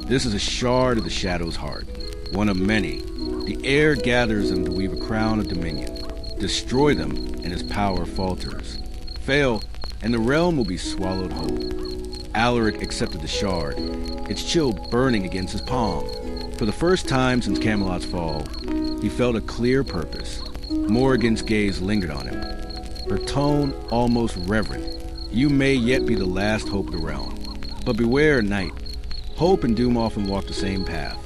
"This is a shard of the Shadow's heart, one of many. The air gathers them to weave a crown of dominion. Destroy them, and his power falters. Fail, and the realm will be swallowed whole." Alaric accepted the shard, its chill burning against his palm. For the first time since Camelot's fall, he felt a clear purpose. Morrigan's gaze lingered on him, her tone almost reverent. "You may yet be the last hope of the realm. But beware, knight. Hope and doom often walk the same path."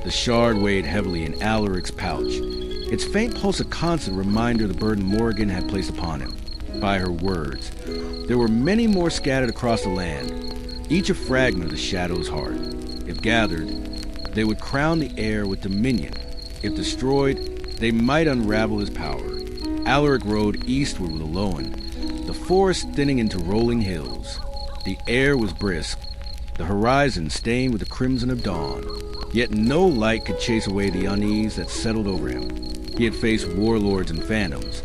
The shard weighed heavily in Alaric's pouch, its faint pulse a constant reminder of the burden Morrigan had placed upon him. By her words, there were many more scattered across the land, each a fragment of the Shadow's heart. If gathered, they would crown the air with dominion. If destroyed, they might unravel his power. Alaric rode eastward with Eloan, the forest thinning into rolling hills. The air was brisk, the horizon stained with the crimson of dawn. Yet no light could chase away the unease that settled over him. He had faced warlords and phantoms,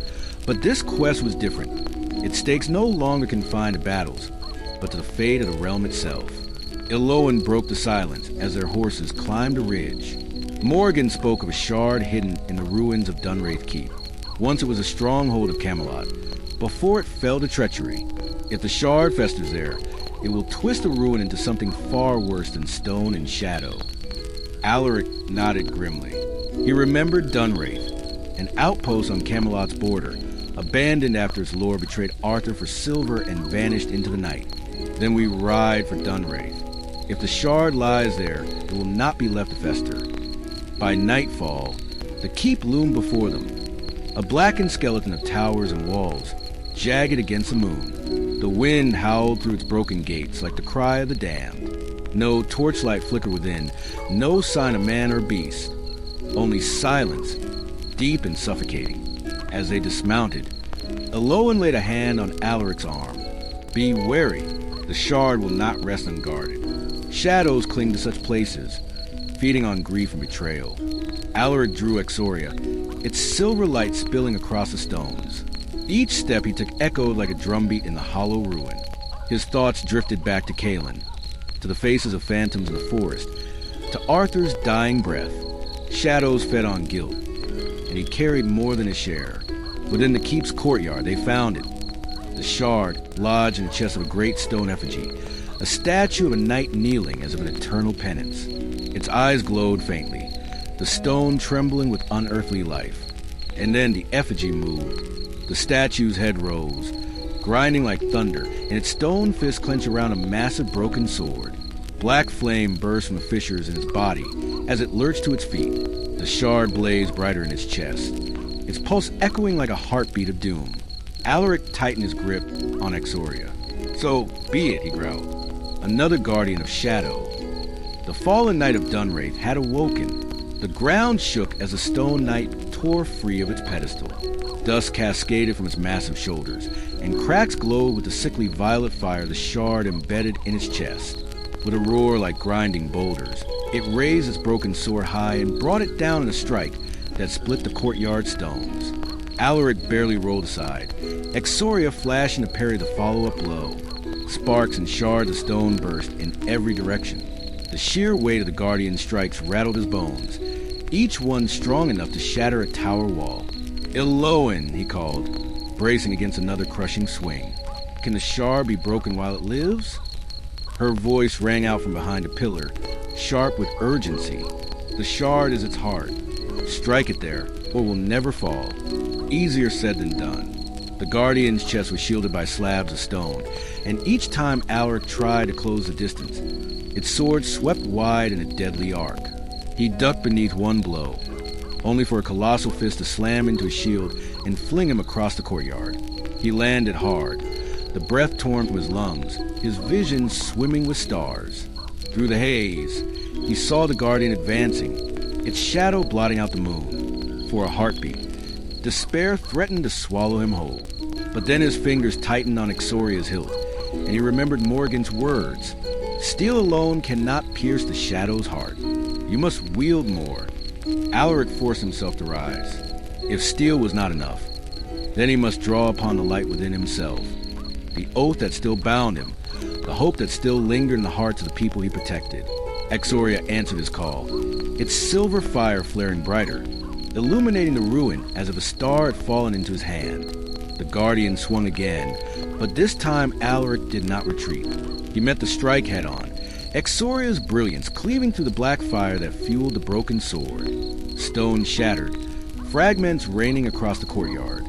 but this quest was different. Its stakes no longer confined to battles, but to the fate of the realm itself. Eloan broke the silence as their horses climbed a ridge. Morrigan spoke of a shard hidden in the ruins of Dunwraith Keep. Once it was a stronghold of Camelot, before it fell to treachery. If the shard festers there, it will twist the ruin into something far worse than stone and shadow. Alaric nodded grimly. He remembered Dunwraith, an outpost on Camelot's border, abandoned after its lord betrayed Arthur for silver and vanished into the night. Then we ride for Dunwraith. If the shard lies there, it will not be left to fester. By nightfall, the keep loomed before them, a blackened skeleton of towers and walls, jagged against the moon. The wind howled through its broken gates like the cry of the damned. No torchlight flickered within, no sign of man or beast, only silence, deep and suffocating. As they dismounted, Eloan laid a hand on Alaric's arm. "Be wary, the shard will not rest unguarded. Shadows cling to such places, feeding on grief and betrayal." Alaric drew Exoria, its silver light spilling across the stones. Each step he took echoed like a drumbeat in the hollow ruin. His thoughts drifted back to Caelin, to the faces of phantoms in the forest, to Arthur's dying breath. Shadows fed on guilt, and he carried more than his share. Within the keep's courtyard, they found it. The shard lodged in the chest of a great stone effigy, a statue of a knight kneeling as of an eternal penance. Its eyes glowed faintly, the stone trembling with unearthly life. And then the effigy moved. The statue's head rose, grinding like thunder, and its stone fist clenched around a massive broken sword. Black flame burst from the fissures in its body as it lurched to its feet. The shard blazed brighter in its chest, its pulse echoing like a heartbeat of doom. Alaric tightened his grip on Exoria. "So be it," he growled. Another guardian of shadow. The fallen knight of Dunwraith had awoken. The ground shook as the stone knight tore free of its pedestal. Dust cascaded from its massive shoulders, and cracks glowed with the sickly violet fire the shard embedded in its chest. With a roar like grinding boulders, it raised its broken sword high and brought it down in a strike that split the courtyard stones. Alaric barely rolled aside. Exoria flashing to parry the follow-up blow. Sparks and shards of stone burst in every direction. The sheer weight of the guardian's strikes rattled his bones, each one strong enough to shatter a tower wall. "Eloin," he called, bracing against another crushing swing. "Can the shard be broken while it lives?" Her voice rang out from behind a pillar, sharp with urgency. "The shard is its heart. Strike it there, or it will never fall." Easier said than done. The guardian's chest was shielded by slabs of stone, and each time Alaric tried to close the distance, its sword swept wide in a deadly arc. He ducked beneath one blow, only for a colossal fist to slam into his shield and fling him across the courtyard. He landed hard, the breath torn from his lungs, his vision swimming with stars. Through the haze, he saw the guardian advancing, its shadow blotting out the moon. For a heartbeat, despair threatened to swallow him whole. But then his fingers tightened on Exoria's hilt, and he remembered Morgan's words. "Steel alone cannot pierce the shadow's heart. You must wield more." Alaric forced himself to rise. If steel was not enough, then he must draw upon the light within himself. The oath that still bound him, the hope that still lingered in the hearts of the people he protected. Exoria answered his call, its silver fire flaring brighter, illuminating the ruin as if a star had fallen into his hand. The guardian swung again, but this time Alaric did not retreat. He met the strike head-on, Exoria's brilliance cleaving through the black fire that fueled the broken sword. Stone shattered, fragments raining across the courtyard.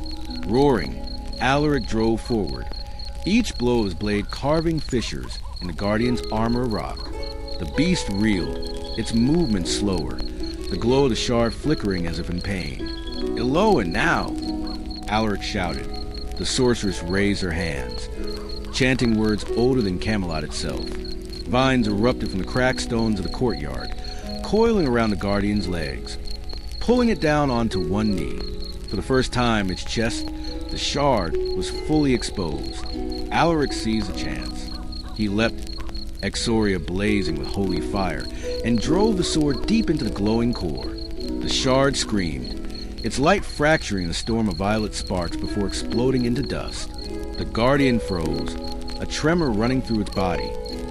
Roaring, Alaric drove forward, each blow of his blade carving fissures in the guardian's armor rock. The beast reeled, its movement slower, the glow of the shard flickering as if in pain. "Eloin, now!" Alaric shouted. The sorceress raised her hands, chanting words older than Camelot itself. Vines erupted from the cracked stones of the courtyard, coiling around the guardian's legs, pulling it down onto one knee. For the first time, its chest, the shard, was fully exposed. Alaric seized the chance. He leapt, Exoria blazing with holy fire, and drove the sword deep into the glowing core. The shard screamed, its light fracturing in a storm of violet sparks before exploding into dust. The guardian froze, a tremor running through its body.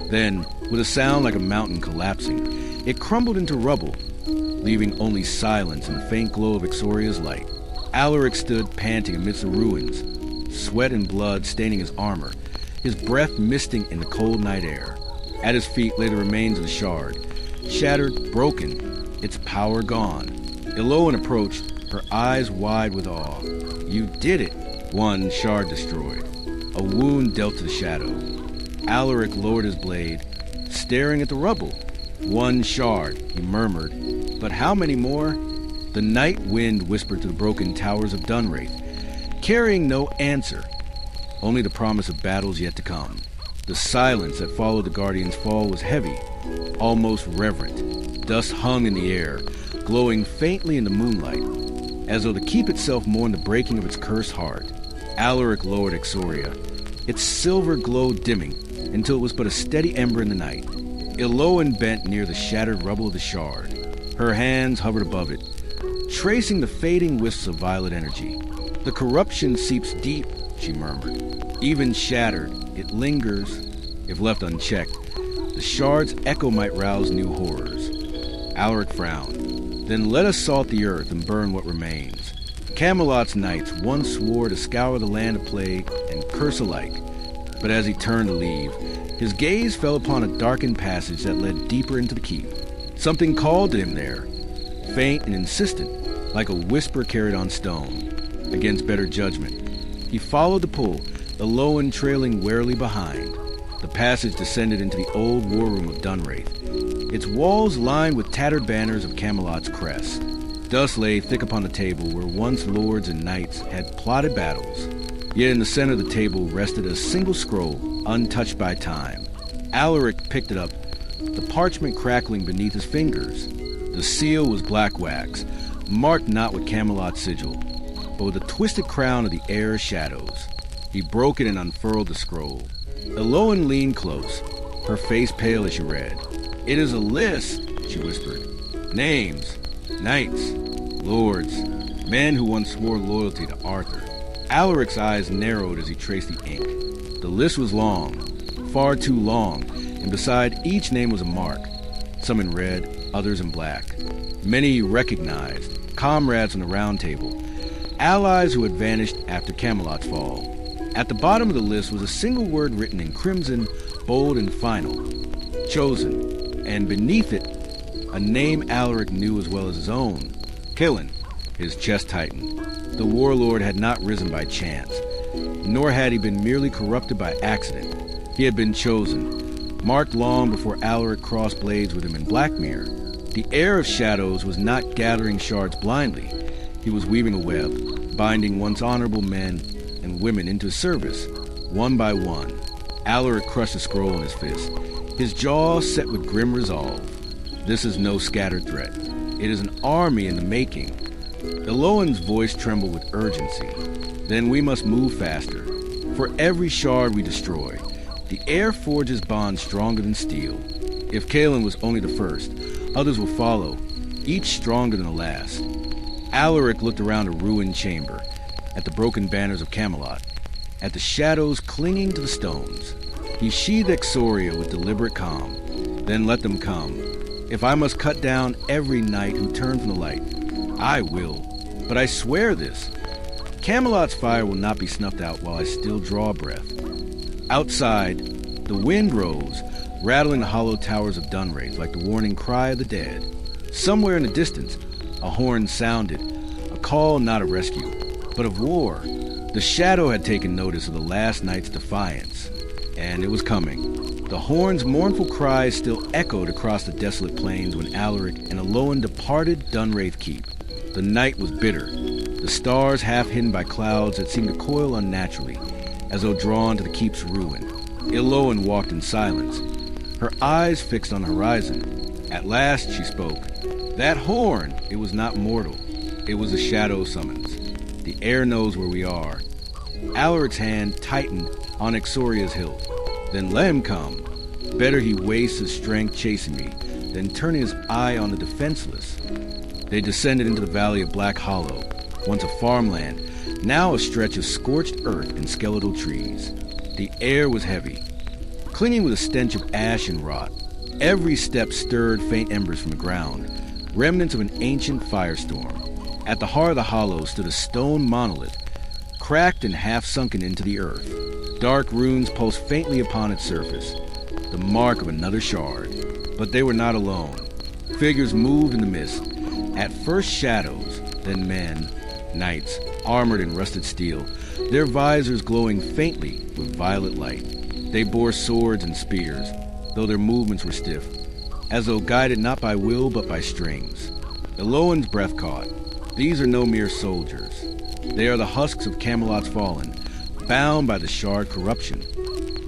Then, with a sound like a mountain collapsing, it crumbled into rubble, leaving only silence and the faint glow of Exoria's light. Alaric stood panting amidst the ruins, sweat and blood staining his armor, his breath misting in the cold night air. At his feet lay the remains of the shard, shattered, broken, its power gone. Eloin approached, her eyes wide with awe. "You did it!" One shard destroyed, a wound dealt to the shadow. Alaric lowered his blade, staring at the rubble. "One shard," he murmured. "But how many more?" The night wind whispered to the broken towers of Dunwraith, carrying no answer, only the promise of battles yet to come. The silence that followed the guardian's fall was heavy, almost reverent. Dust hung in the air, glowing faintly in the moonlight, as though the keep itself mourned the breaking of its cursed heart. Alaric lowered Exoria, its silver glow dimming until it was but a steady ember in the night. Eloin bent near the shattered rubble of the shard. Her hands hovered above it, tracing the fading wisps of violet energy. "The corruption seeps deep," she murmured. "Even shattered, it lingers. If left unchecked, the shard's echo might rouse new horrors." Alaric frowned. "Then let us salt the earth and burn what remains." Camelot's knights once swore to scour the land of plague and curse alike, but as he turned to leave, his gaze fell upon a darkened passage that led deeper into the keep. Something called to him there, faint and insistent, like a whisper carried on stone. Against better judgment, He followed the pull, Eloan trailing warily behind. The passage descended into the old war room of Dunwraith, its walls lined with tattered banners of Camelot's crest. Dust lay thick upon the table where once lords and knights had plotted battles. Yet in the center of the table rested a single scroll, untouched by time. Alaric picked it up, the parchment crackling beneath his fingers. The seal was black wax, marked not with Camelot's sigil, but with a twisted crown of the air's shadows. He broke it and unfurled the scroll. Eloan leaned close, her face pale as she read. "It is a list," she whispered. "Names, knights, lords, men who once swore loyalty to Arthur." Alaric's eyes narrowed as he traced the ink. The list was long, far too long, and beside each name was a mark, some in red, others in black. Many he recognized, comrades on the Round Table, allies who had vanished after Camelot's fall. At the bottom of the list was a single word written in crimson, bold and final: chosen, and beneath it, a name Alaric knew as well as his own: Killen. His chest tightened. The warlord had not risen by chance, nor had he been merely corrupted by accident. He had been chosen, marked long before Alaric crossed blades with him in Blackmere. The heir of shadows was not gathering shards blindly. He was weaving a web, binding once honorable men and women into service, one by one. Alaric crushed the scroll in his fist, his jaw set with grim resolve. This is no scattered threat. It is an army in the making. Eloan's voice trembled with urgency. Then we must move faster. For every shard we destroy, the air forges bonds stronger than steel. If Killen was only the first, others will follow, each stronger than the last. Alaric looked around a ruined chamber, at the broken banners of Camelot, at the shadows clinging to the stones. He sheathed Exoria with deliberate calm. Then let them come. If I must cut down every knight who turned from the light, I will. But I swear this: Camelot's fire will not be snuffed out while I still draw breath. Outside, the wind rose, rattling the hollow towers of Dunwraith like the warning cry of the dead. Somewhere in the distance, a horn sounded, a call not of rescue, but of war. The shadow had taken notice of the last night's defiance, and it was coming. The horn's mournful cries still echoed across the desolate plains when Alaric and Eloan departed Dunwraith Keep. The night was bitter, the stars half hidden by clouds that seemed to coil unnaturally, as though drawn to the keep's ruin. Eloan walked in silence, her eyes fixed on the horizon. At last she spoke. "That horn, it was not mortal. It was a shadow summons. The air knows where we are." Alaric's hand tightened on Exoria's hilt. "Then let him come. Better he wastes his strength chasing me than turning his eye on the defenseless." They descended into the valley of Black Hollow, once a farmland, now a stretch of scorched earth and skeletal trees. The air was heavy, clinging with a stench of ash and rot. Every step stirred faint embers from the ground, remnants of an ancient firestorm. At the heart of the hollow stood a stone monolith, cracked and half sunken into the earth. Dark runes pulsed faintly upon its surface, the mark of another shard. But they were not alone. Figures moved in the mist, at first shadows, then men, knights, armored in rusted steel, their visors glowing faintly with violet light. They bore swords and spears, though their movements were stiff, as though guided not by will but by strings. Eloan's breath caught. These are no mere soldiers. They are the husks of Camelot's fallen, bound by the shard corruption.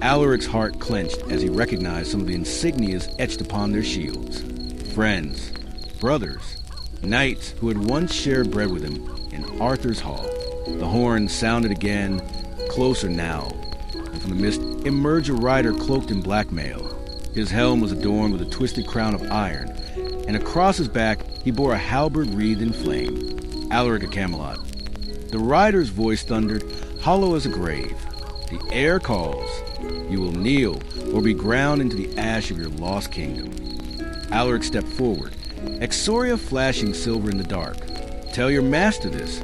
Alaric's heart clenched as he recognized some of the insignias etched upon their shields. Friends, brothers, knights who had once shared bread with him in Arthur's hall. The horn sounded again, closer now, and from the mist emerged a rider cloaked in black mail. His helm was adorned with a twisted crown of iron, and across his back he bore a halberd wreathed in flame. Alaric of Camelot. The rider's voice thundered, hollow as a grave. The air calls. You will kneel or be ground into the ash of your lost kingdom. Alaric stepped forward, Exoria flashing silver in the dark. Tell your master this.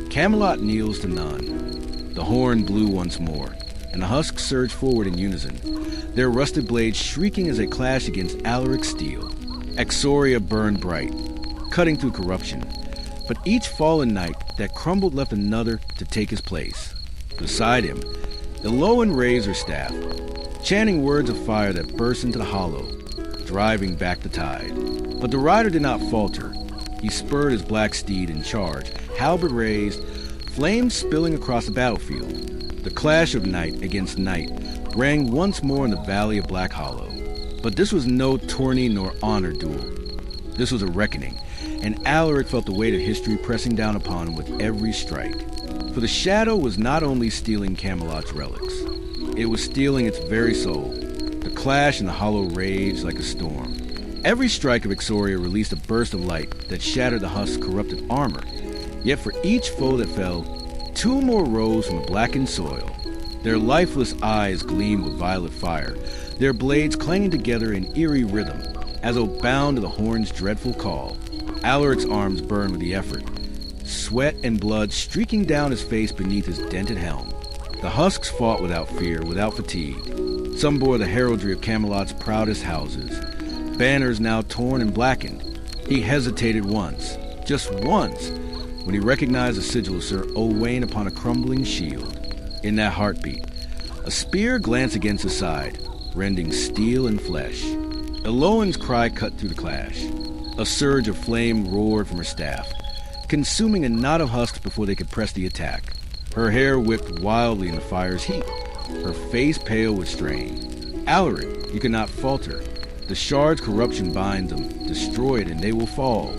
Camelot kneels to none. The horn blew once more, and the husks surged forward in unison, their rusted blades shrieking as they clashed against Alaric's steel. Exoria burned bright, cutting through corruption, but each fallen knight that crumbled left another to take his place. Beside him, Eloan raised her staff, chanting words of fire that burst into the hollow, driving back the tide. But the rider did not falter. He spurred his black steed in charge, halberd raised, flames spilling across the battlefield. The clash of knight against knight rang once more in the valley of Black Hollow. But this was no tourney nor honor duel. This was a reckoning, and Alaric felt the weight of history pressing down upon him with every strike. For the shadow was not only stealing Camelot's relics, it was stealing its very soul. The clash in the hollow raged like a storm. Every strike of Ixoria released a burst of light that shattered the husk's corrupted armor. Yet for each foe that fell, 2 more rose from the blackened soil. Their lifeless eyes gleamed with violet fire, their blades clanging together in eerie rhythm, as though bound to the horn's dreadful call. Alaric's arms burned with the effort, sweat and blood streaking down his face beneath his dented helm. The husks fought without fear, without fatigue. Some bore the heraldry of Camelot's proudest houses, banners now torn and blackened. He hesitated once, just once, when he recognized the sigil of Sir Owain upon a crumbling shield. In that heartbeat, a spear glanced against his side, rending steel and flesh. Eloan's cry cut through the clash. A surge of flame roared from her staff, consuming a knot of husks before they could press the attack. Her hair whipped wildly in the fire's heat, her face pale with strain. Alaric, you cannot falter. The shard's corruption binds them, destroy it, and they will fall.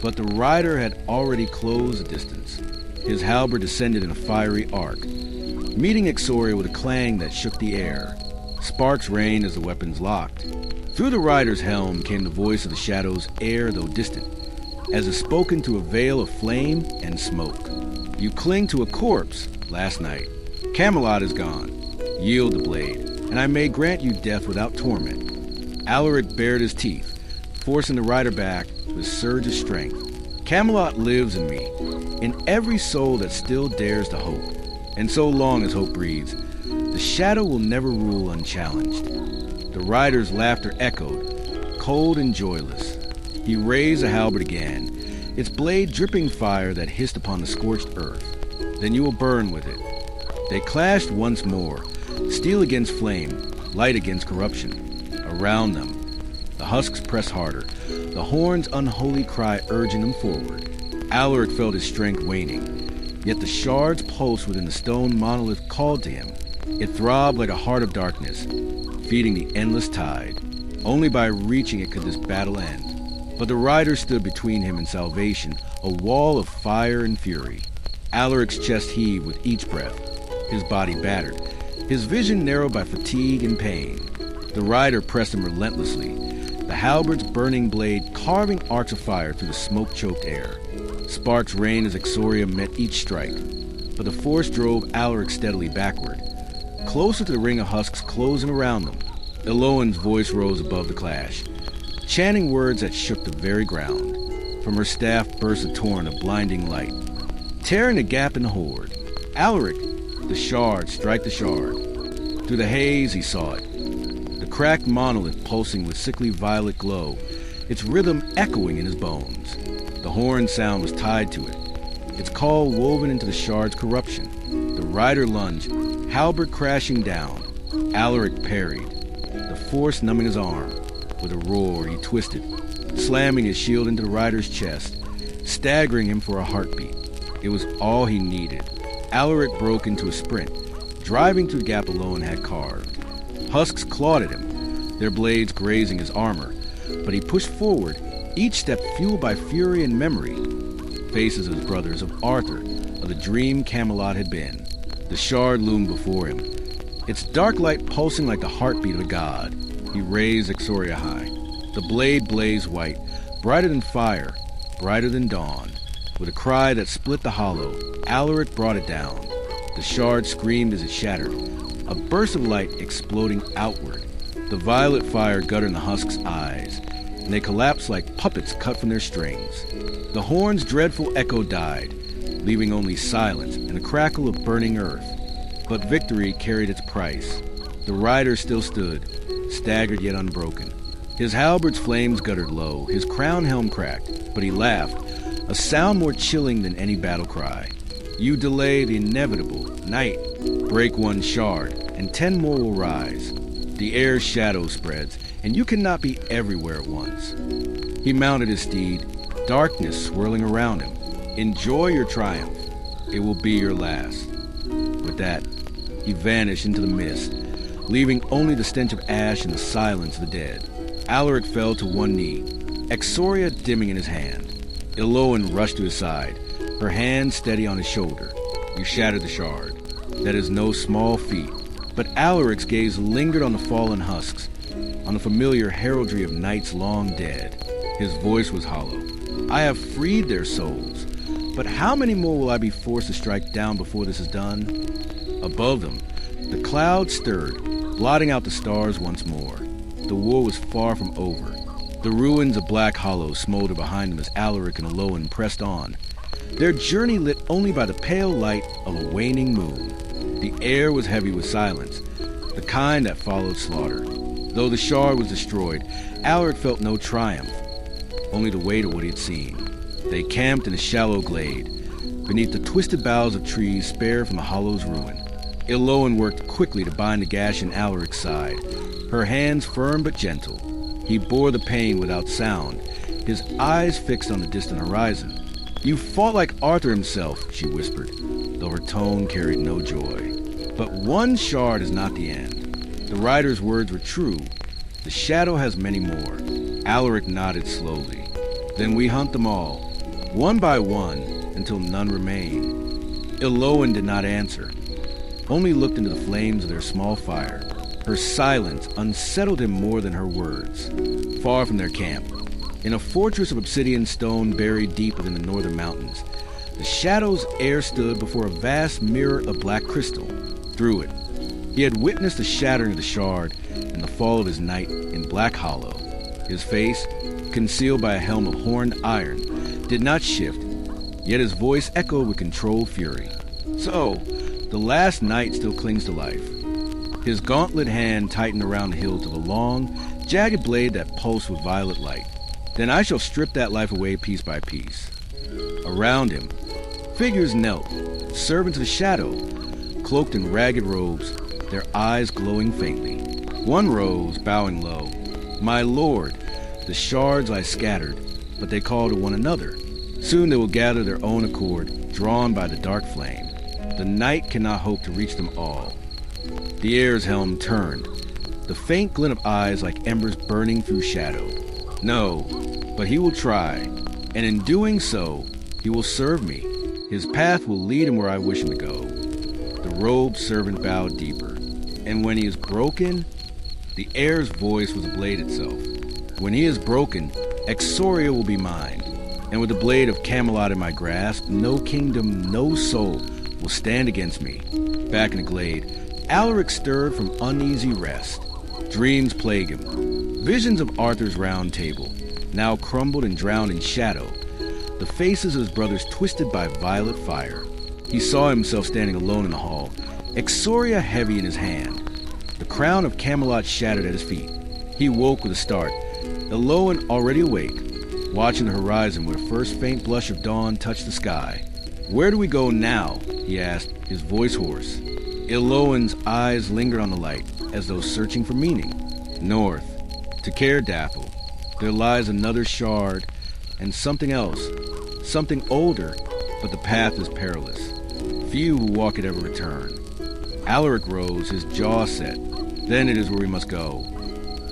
But the rider had already closed the distance. His halberd descended in a fiery arc, meeting Ixoria with a clang that shook the air. Sparks rained as the weapons locked. Through the rider's helm came the voice of the shadow's air, though distant, as if spoken through a veil of flame and smoke. You cling to a corpse last night. Camelot is gone. Yield the blade, and I may grant you death without torment. Alaric bared his teeth, forcing the rider back with a surge of strength. Camelot lives in me, in every soul that still dares to hope. And so long as hope breathes, the shadow will never rule unchallenged. The rider's laughter echoed, cold and joyless. He raised the halberd again, its blade dripping fire that hissed upon the scorched earth. Then you will burn with it. They clashed once more, steel against flame, light against corruption. Around them, the husks pressed harder, the horn's unholy cry urging them forward. Alaric felt his strength waning, yet the shard's pulse within the stone monolith called to him. It throbbed like a heart of darkness, feeding the endless tide. Only by reaching it could this battle end. But the rider stood between him and salvation, a wall of fire and fury. Alaric's chest heaved with each breath, his body battered, his vision narrowed by fatigue and pain. The rider pressed him relentlessly, the halberd's burning blade carving arcs of fire through the smoke-choked air. Sparks rained as Ixoria met each strike, but the force drove Alaric steadily backward, closer to the ring of husks closing around them. Eloan's voice rose above the clash, chanting words that shook the very ground. From her staff burst a torrent of blinding light, tearing a gap in the horde. Alaric, the shard, strike the shard. Through the haze he saw it, the cracked monolith pulsing with sickly violet glow, its rhythm echoing in his bones. The horn sound was tied to it, its call woven into the shard's corruption. The rider lunged, halberd crashing down. Alaric parried, the force numbing his arm. With a roar, he twisted, slamming his shield into the rider's chest, staggering him for a heartbeat. It was all he needed. Alaric broke into a sprint, driving through the gap Eloan had carved. Husks clawed at him, their blades grazing his armor, but he pushed forward, each step fueled by fury and memory. Faces of his brothers, of Arthur, of the dream Camelot had been. The shard loomed before him, its dark light pulsing like the heartbeat of a god. He raised Ixoria high. The blade blazed white, brighter than fire, brighter than dawn. With a cry that split the hollow, Alaric brought it down. The shard screamed as it shattered, a burst of light exploding outward. The violet fire guttered in the husk's eyes, and they collapsed like puppets cut from their strings. The horn's dreadful echo died, leaving only silence and the crackle of burning earth. But victory carried its price. The rider still stood, staggered yet unbroken. His halberd's flames guttered low, his crown helm cracked, but he laughed, a sound more chilling than any battle cry. You delay the inevitable. Night. Break one shard, and 10 more will rise. The air's shadow spreads, and you cannot be everywhere at once. He mounted his steed, darkness swirling around him. Enjoy your triumph. It will be your last. With that, he vanished into the mist, leaving only the stench of ash and the silence of the dead. Alaric fell to one knee, Exoria dimming in his hand. Iloan rushed to his side, her hand steady on his shoulder. You shattered the shard. That is no small feat. But Alaric's gaze lingered on the fallen husks, on the familiar heraldry of knights long dead. His voice was hollow. I have freed their souls, but how many more will I be forced to strike down before this is done? Above them, the clouds stirred, blotting out the stars once more. The war was far from over. The ruins of Black Hollow smoldered behind them as Alaric and Iloan pressed on, their journey lit only by the pale light of a waning moon. The air was heavy with silence, the kind that followed slaughter. Though the shard was destroyed, Alaric felt no triumph, only the weight of what he had seen. They camped in a shallow glade, beneath the twisted boughs of trees spared from the hollow's ruin. Iloan worked quickly to bind the gash in Alaric's side, her hands firm but gentle. He bore the pain without sound, his eyes fixed on the distant horizon. You fought like Arthur himself, she whispered, though her tone carried no joy. But one shard is not the end. The rider's words were true. The shadow has many more. Alaric nodded slowly. Then we hunt them all, one by one, until none remain. Iloan did not answer, only looked into the flames of their small fire. Her silence unsettled him more than her words. Far from their camp, in a fortress of obsidian stone buried deep within the northern mountains, the shadow's heir stood before a vast mirror of black crystal. Through it, he had witnessed the shattering of the shard and the fall of his knight in Black Hollow. His face, concealed by a helm of horned iron, did not shift, yet his voice echoed with controlled fury. So, the last knight still clings to life. His gauntlet hand tightened around the hilt of a long, jagged blade that pulsed with violet light. Then I shall strip that life away piece by piece. Around him, figures knelt, servants of the shadow, cloaked in ragged robes, their eyes glowing faintly. One rose, bowing low. My lord, the shards lie scattered, but they call to one another. Soon they will gather their own accord, drawn by the dark flame. The knight cannot hope to reach them all. The heir's helm turned, the faint glint of eyes like embers burning through shadow. No, but he will try, and in doing so, he will serve me. His path will lead him where I wish him to go. The robed servant bowed deeper, and when he is broken, the heir's voice was a blade itself. When he is broken, Exoria will be mine, and with the blade of Camelot in my grasp, no kingdom, no soul will stand against me. Back in the glade, Alaric stirred from uneasy rest. Dreams plague him. Visions of Arthur's round table, now crumbled and drowned in shadow. The faces of his brothers twisted by violet fire. He saw himself standing alone in the hall, Exoria heavy in his hand. The crown of Camelot shattered at his feet. He woke with a start, Iloan already awake, watching the horizon where the first faint blush of dawn touched the sky. Where do we go now? He asked, his voice hoarse. Iloan's eyes lingered on the light, as though searching for meaning. North, to Caerdathil. There lies another shard, and something else, something older, but the path is perilous. Few who walk it ever return. Alaric rose, his jaw set. Then it is where we must go.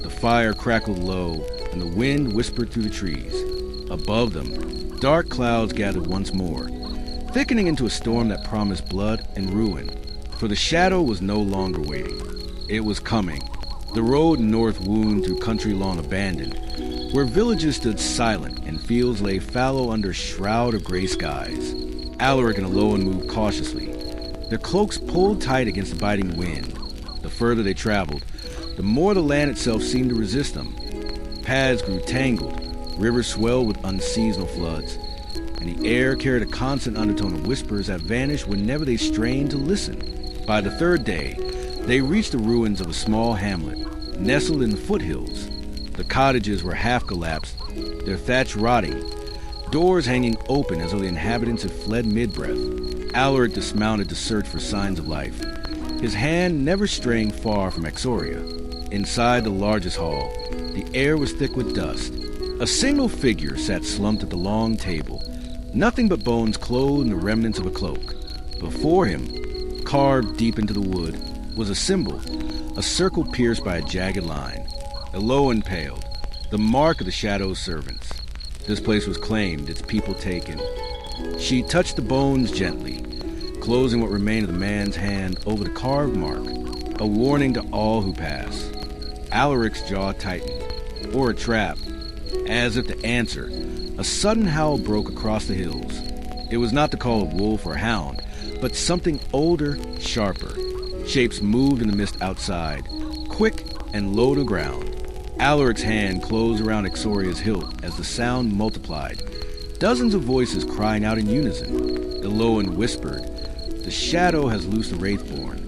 The fire crackled low, and the wind whispered through the trees. Above them, dark clouds gathered once more, thickening into a storm that promised blood and ruin. For the shadow was no longer waiting. It was coming. The road north wound through country long abandoned, where villages stood silent and fields lay fallow under a shroud of gray skies. Alaric and Iloan moved cautiously, their cloaks pulled tight against the biting wind. The further they traveled, the more the land itself seemed to resist them. Paths grew tangled, rivers swelled with unseasonal floods, and the air carried a constant undertone of whispers that vanished whenever they strained to listen. By the third day, they reached the ruins of a small hamlet, nestled in the foothills. The cottages were half collapsed, their thatch rotting, doors hanging open as though the inhabitants had fled mid-breath. Alaric dismounted to search for signs of life, his hand never straying far from Exoria. Inside the largest hall, the air was thick with dust. A single figure sat slumped at the long table, nothing but bones clothed in the remnants of a cloak. Before him, carved deep into the wood, was a symbol, a circle pierced by a jagged line. Eloan paled, the mark of the Shadow's servants. This place was claimed, its people taken. She touched the bones gently, closing what remained of the man's hand over the carved mark, a warning to all who pass. Alaric's jaw tightened, or a trap. As if to answer, a sudden howl broke across the hills. It was not the call of wolf or hound, but something older, sharper. Shapes moved in the mist outside, quick and low to ground. Alaric's hand closed around Exoria's hilt as the sound multiplied. Dozens of voices crying out in unison. Eloan whispered, "The Shadow has loosed the Wraithborn."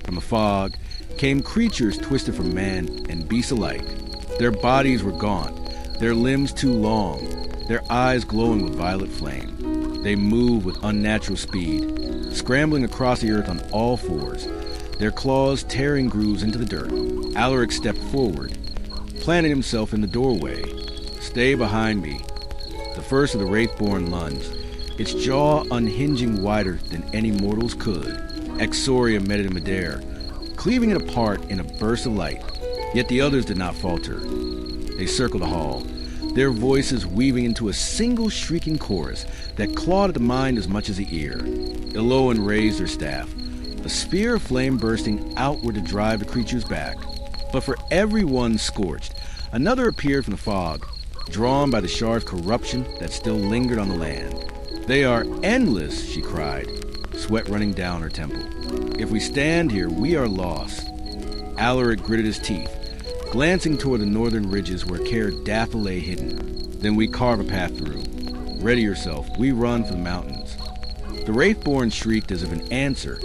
From the fog came creatures twisted from man and beast alike. Their bodies were gaunt, their limbs too long, their eyes glowing with violet flame. They moved with unnatural speed, scrambling across the earth on all fours, their claws tearing grooves into the dirt. Alaric stepped forward, planted himself in the doorway. "Stay behind me." The first of the Wraithborn lunged, its jaw unhinging wider than any mortals could. Exoria met it in midair, cleaving it apart in a burst of light. Yet the others did not falter. They circled the hall, their voices weaving into a single shrieking chorus that clawed at the mind as much as the ear. Eloan raised her staff, a spear of flame bursting outward to drive the creatures back. But for every one scorched, another appeared from the fog, drawn by the shard of corruption that still lingered on the land. "They are endless," she cried, sweat running down her temple. "If we stand here, we are lost." Alaric gritted his teeth, glancing toward the northern ridges where Caer Dathel lay hidden. "Then we carve a path through. Ready yourself, we run for the mountains." The Wraithborn shrieked as if in answer,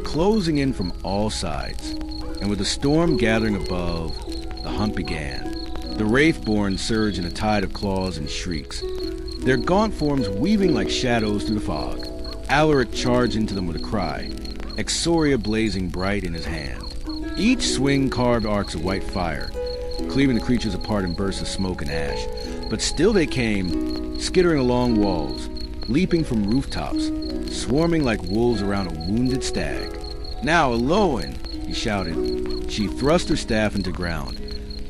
closing in from all sides. And with the storm gathering above, the hunt began. The Wraithborn surged in a tide of claws and shrieks, their gaunt forms weaving like shadows through the fog. Alaric charged into them with a cry, Exoria blazing bright in his hand. Each swing carved arcs of white fire, cleaving the creatures apart in bursts of smoke and ash. But still they came, skittering along walls, leaping from rooftops, swarming like wolves around a wounded stag. "Now, Eloan!" he shouted. She thrust her staff into ground,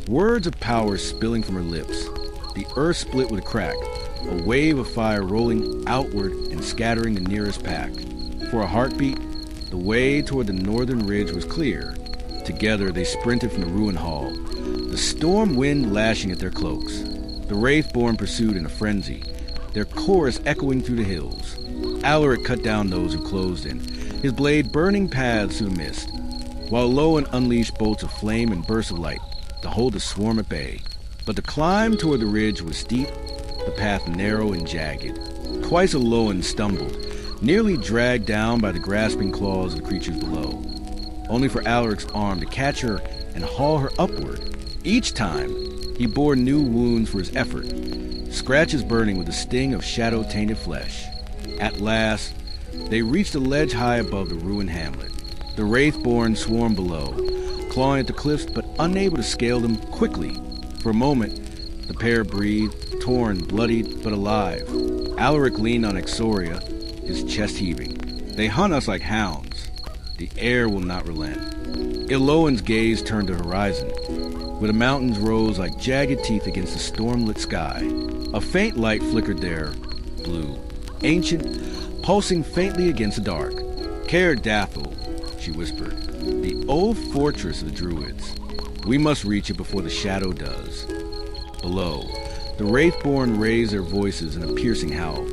words of power spilling from her lips. The earth split with a crack, a wave of fire rolling outward and scattering the nearest pack. For a heartbeat, the way toward the northern ridge was clear. Together they sprinted from the ruined hall, the storm wind lashing at their cloaks. The Wraithborn pursued in a frenzy, their chorus echoing through the hills. Alaric cut down those who closed in, his blade burning paths through the mist, while Eloan unleashed bolts of flame and bursts of light to hold the swarm at bay. But the climb toward the ridge was steep, the path narrow and jagged. Twice Eloan stumbled, nearly dragged down by the grasping claws of the creatures below, only for Alaric's arm to catch her and haul her upward. Each time, he bore new wounds for his effort, scratches burning with the sting of shadow-tainted flesh. At last, they reached a ledge high above the ruined hamlet. The Wraithborn swarmed below, clawing at the cliffs but unable to scale them quickly. For a moment, the pair breathed, torn, bloodied, but alive. Alaric leaned on Exoria, his chest heaving. "They hunt us like hounds. The air will not relent." Eloan's gaze turned to the horizon, where the mountains rose like jagged teeth against the storm-lit sky. A faint light flickered there, blue, ancient, pulsing faintly against the dark. "Caer Dathel," she whispered, "the old fortress of the Druids. We must reach it before the Shadow does." Below, the Wraithborn raised their voices in a piercing howl,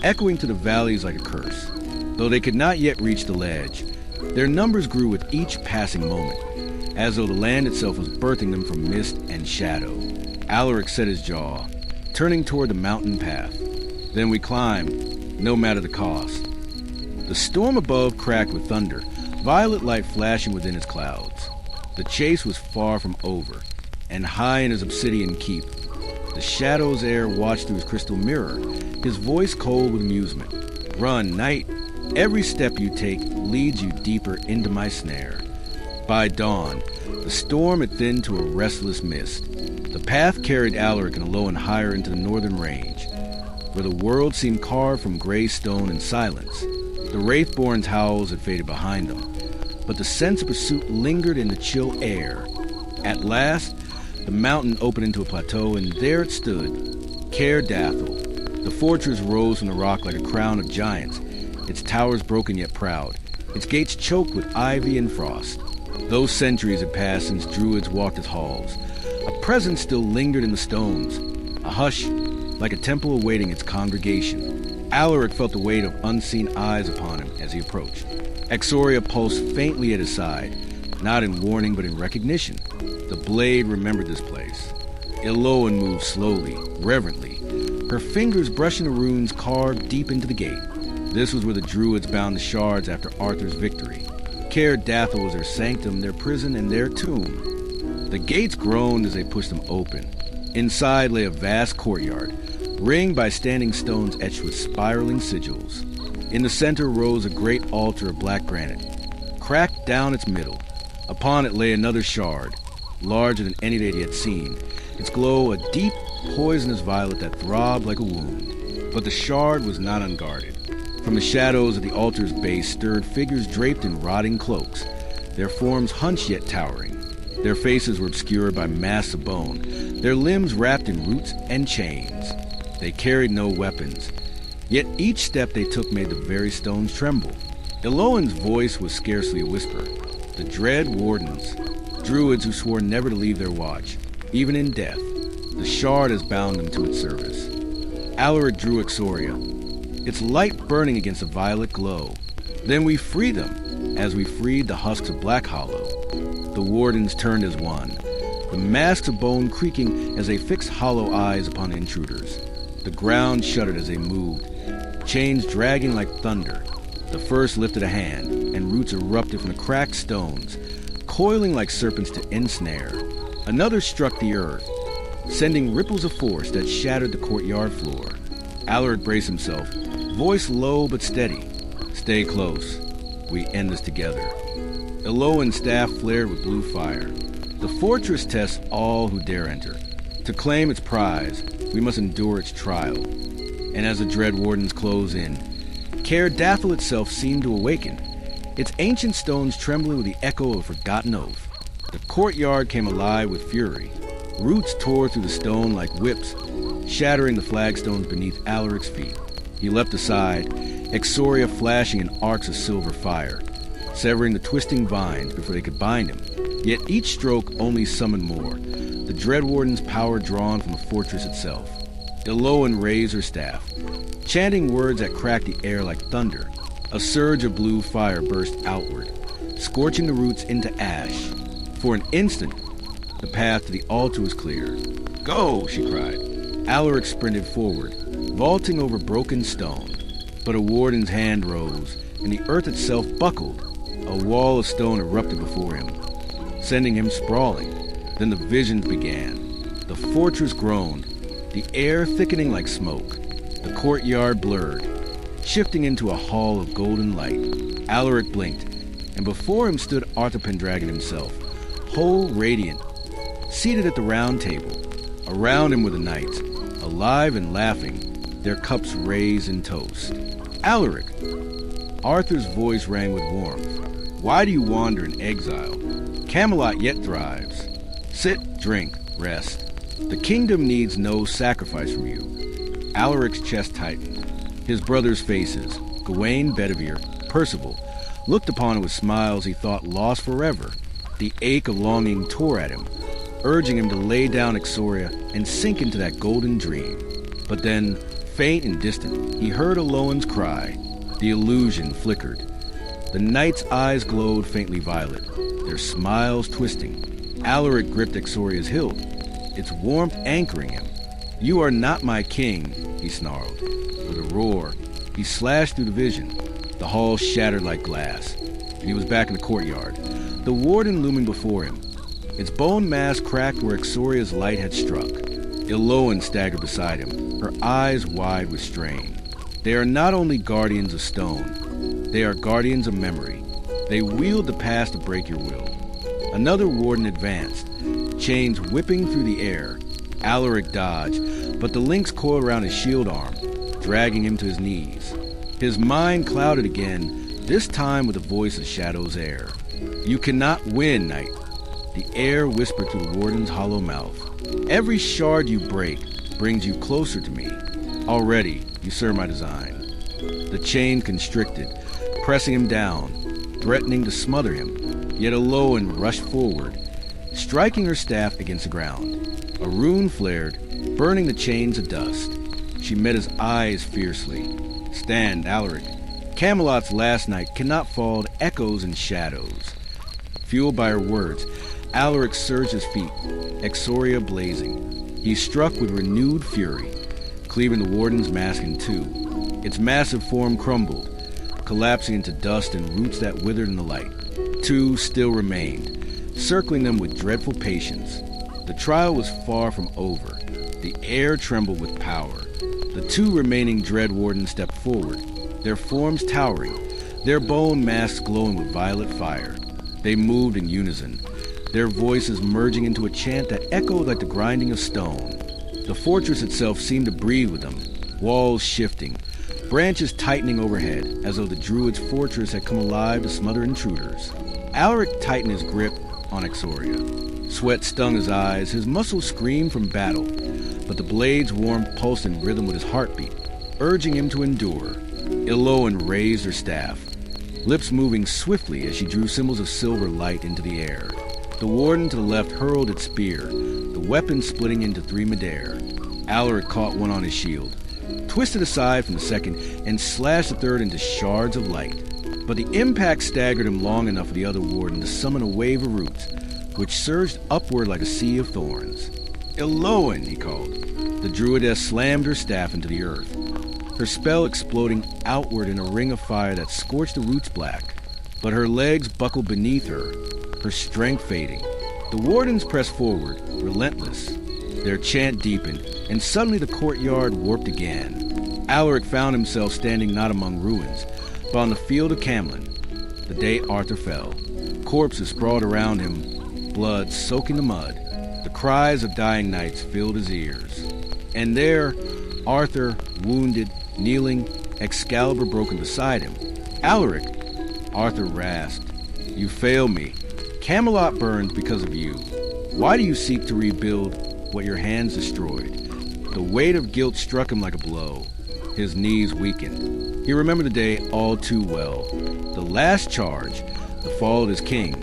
echoing to the valleys like a curse. Though they could not yet reach the ledge, their numbers grew with each passing moment, as though the land itself was birthing them from mist and shadow. Alaric set his jaw, turning toward the mountain path. "Then we climb, no matter the cost." The storm above cracked with thunder, violet light flashing within its clouds. The chase was far from over, and high in his obsidian keep, the Shadow's heir watched through his crystal mirror, his voice cold with amusement. "Run, knight, Every step you take leads you deeper into my snare. By dawn, the storm had thinned to a restless mist. The path carried Alaric and Alolan higher into the northern range, where the world seemed carved from gray stone and silence. The Wraithborn's howls had faded behind them, but the sense of pursuit lingered in the chill air. At last, the mountain opened into a plateau, and there it stood, Caer Dathel. The fortress rose from the rock like a crown of giants, its towers broken yet proud, its gates choked with ivy and frost. Those centuries had passed since druids walked its halls. A presence still lingered in the stones, a hush like a temple awaiting its congregation. Alaric felt the weight of unseen eyes upon him as he approached. Exoria pulsed faintly at his side, not in warning but in recognition. The blade remembered this place. Alolan moved slowly, reverently, her fingers brushing the runes carved deep into the gate. This was where the druids bound the shards after Arthur's victory. Caer Dathel was their sanctum, their prison, and their tomb. The gates groaned as they pushed them open. Inside lay a vast courtyard, ringed by standing stones etched with spiraling sigils. In the center rose a great altar of black granite, cracked down its middle. Upon it lay another shard, larger than any they had seen, its glow a deep, poisonous violet that throbbed like a wound. But the shard was not unguarded. From the shadows of the altar's base stirred figures draped in rotting cloaks, their forms hunched yet towering. Their faces were obscured by masks of bone, their limbs wrapped in roots and chains. They carried no weapons, yet each step they took made the very stones tremble. Alolan's voice was scarcely a whisper. The dread wardens, druids who swore never to leave their watch, even in death. The shard has bound them to its service. Alaric drew Exoria, its light burning against a violet glow. Then we freed them, as we freed the husks of Black Hollow. The wardens turned as one, the masks of bone creaking as they fixed hollow eyes upon the intruders. The ground shuddered as they moved, chains dragging like thunder. The first lifted a hand, and roots erupted from the cracked stones, coiling like serpents to ensnare. Another struck the earth, sending ripples of force that shattered the courtyard floor. Alaric braced himself, voice low but steady. Stay close. We end this together. Alolan's staff flared with blue fire. The fortress tests all who dare enter. To claim its prize, we must endure its trial. And as the dread wardens close in, Caer Dathel itself seemed to awaken, its ancient stones trembling with the echo of a forgotten oath. The courtyard came alive with fury. Roots tore through the stone like whips, shattering the flagstones beneath Alaric's feet. He leapt aside, Exoria flashing in arcs of silver fire, severing the twisting vines before they could bind him. Yet each stroke only summoned more, the Dreadwarden's power drawn from the fortress itself. Alolan raised her staff, chanting words that cracked the air like thunder. A surge of blue fire burst outward, scorching the roots into ash. For an instant, the path to the altar was clear. "Go!" she cried. Alaric sprinted forward, vaulting over broken stone. But a warden's hand rose, and the earth itself buckled. A wall of stone erupted before him, sending him sprawling. Then the visions began. The fortress groaned, the air thickening like smoke. The courtyard blurred, shifting into a hall of golden light. Alaric blinked, and before him stood Arthur Pendragon himself, whole radiant, seated at the round table. Around him were the knights, alive and laughing, their cups raised in toast. "Alaric!" Arthur's voice rang with warmth. "Why do you wander in exile? Camelot yet thrives. Sit, drink, rest. The kingdom needs no sacrifice from you." Alaric's chest tightened. His brothers' faces, Gawain, Bedivere, Percival, looked upon him with smiles he thought lost forever. The ache of longing tore at him, urging him to lay down Exoria and sink into that golden dream. But then, faint and distant, he heard Alolan's cry. The illusion flickered. The knight's eyes glowed faintly violet, their smiles twisting. Alaric gripped Exoria's hilt, its warmth anchoring him. "You are not my king," he snarled. With a roar, he slashed through the vision. The hall shattered like glass, and he was back in the courtyard, the warden looming before him. Its bone mask cracked where Exoria's light had struck. Alolan staggered beside him, her eyes wide with strain. They are not only guardians of stone, They are guardians of memory. They wield the past to break your will. Another warden advanced, chains whipping through the air. Alaric dodged, but the links coiled around his shield arm, dragging him to his knees. His mind clouded again, this time with the voice of Shadow's heir. "You cannot win, knight," the air whispered through the warden's hollow mouth. "Every shard you break brings you closer to me. Already, you serve my design." The chain constricted, pressing him down, threatening to smother him. Yet Alolan rushed forward, striking her staff against the ground. A rune flared, burning the chains to dust. She met his eyes fiercely. "Stand, Alaric. Camelot's last night cannot fall to echoes and shadows." Fueled by her words, Alaric surged his feet, Exoria blazing. He struck with renewed fury, cleaving the warden's mask in two. Its massive form crumbled, collapsing into dust and roots that withered in the light. Two still remained, circling them with dreadful patience. The trial was far from over. The air trembled with power. The two remaining Dread Wardens stepped forward, their forms towering, their bone masks glowing with violet fire. They moved in unison, their voices merging into a chant that echoed like the grinding of stone. The fortress itself seemed to breathe with them, walls shifting, branches tightening overhead, as though the druid's fortress had come alive to smother intruders. Alaric tightened his grip on Exoria. Sweat stung his eyes, his muscles screamed from battle, but the blade's warmth pulsed in rhythm with his heartbeat, urging him to endure. Alolan raised her staff, lips moving swiftly as she drew symbols of silver light into the air. The warden to the left hurled its spear, the weapon splitting into three midair. Alaric caught one on his shield, twisted aside from the second, and slashed the third into shards of light. But the impact staggered him long enough for the other warden to summon a wave of roots, which surged upward like a sea of thorns. "Alolan," he called. The druidess slammed her staff into the earth, her spell exploding outward in a ring of fire that scorched the roots black. But her legs buckled beneath her, her strength fading. The wardens pressed forward, relentless. Their chant deepened, and suddenly the courtyard warped again. Alaric found himself standing not among ruins, but on the field of Camelot, the day Arthur fell. Corpses sprawled around him, blood soaking the mud. The cries of dying knights filled his ears. And there, Arthur, wounded, kneeling, Excalibur broken beside him. "Alaric," Arthur rasped, "you fail me. Camelot burns because of you. Why do you seek to rebuild what your hands destroyed?" The weight of guilt struck him like a blow. His knees weakened. He remembered the day all too well. The last charge, the fall of his king,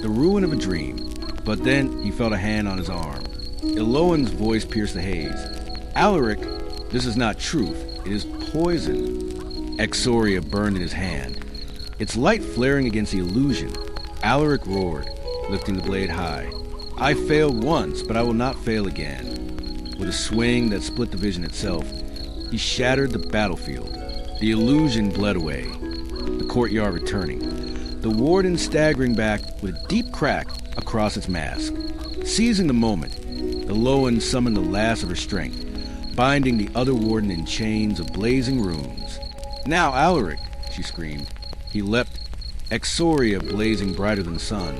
the ruin of a dream. But then he felt a hand on his arm. Alolan's voice pierced the haze. "Alaric, this is not truth. It is poison." Exoria burned in his hand, its light flaring against the illusion. Alaric roared, lifting the blade high. "I failed once, but I will not fail again." With a swing that split the vision itself, he shattered the battlefield. The illusion bled away, the courtyard returning, the warden staggering back with a deep crack across its mask. Seizing the moment, Alolan summoned the last of her strength, binding the other warden in chains of blazing runes. "Now, Alaric!" she screamed. He leapt, Exoria blazing brighter than the sun.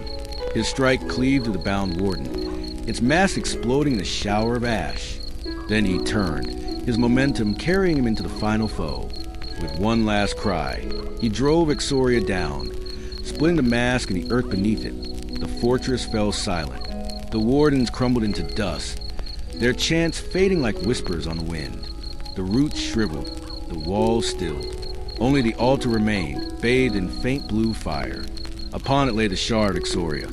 His strike cleaved to the bound warden, its mask exploding in a shower of ash. Then he turned, his momentum carrying him into the final foe. With one last cry, he drove Exoria down, splitting the mask and the earth beneath it. The fortress fell silent. The wardens crumbled into dust, their chants fading like whispers on the wind. The roots shriveled, the walls stilled. Only the altar remained, bathed in faint blue fire. Upon it lay the shard of Exoria,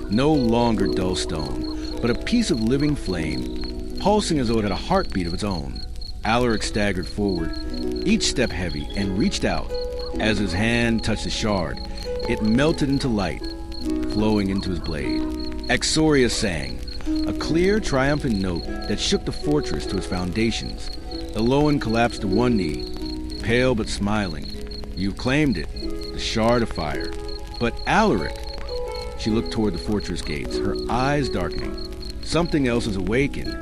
no longer dull stone, but a piece of living flame, pulsing as though it had a heartbeat of its own. Alaric staggered forward, each step heavy, and reached out. As his hand touched the shard, it melted into light, flowing into his blade. Exoria sang, a clear, triumphant note that shook the fortress to its foundations. Alolan collapsed to one knee, pale but smiling. "You claimed it, the shard of fire." "But Alaric," she looked toward the fortress gates, her eyes darkening. Something else was awakened.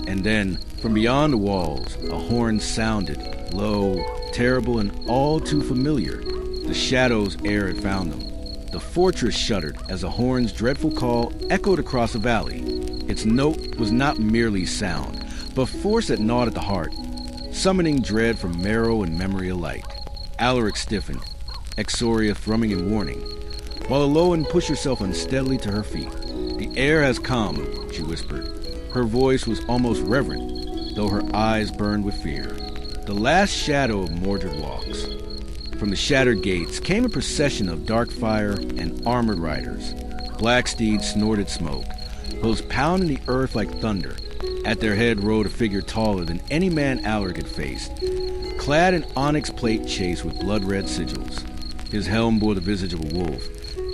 And then, from beyond the walls, a horn sounded, low, terrible, and all too familiar. The shadow's air had found them. The fortress shuddered as the horn's dreadful call echoed across the valley. Its note was not merely sound, but force that gnawed at the heart, summoning dread from marrow and memory alike. Alaric stiffened, Exoria thrumming in warning, while Alolan pushed herself unsteadily to her feet. "The air has come," she whispered. Her voice was almost reverent, though her eyes burned with fear. The last shadow of Mordred walks. From the shattered gates came a procession of dark fire and armored riders. Black steeds snorted smoke, hoofs pounding the earth like thunder. At their head rode a figure taller than any man Alaric had faced, clad in onyx plate chased with blood-red sigils. His helm bore the visage of a wolf,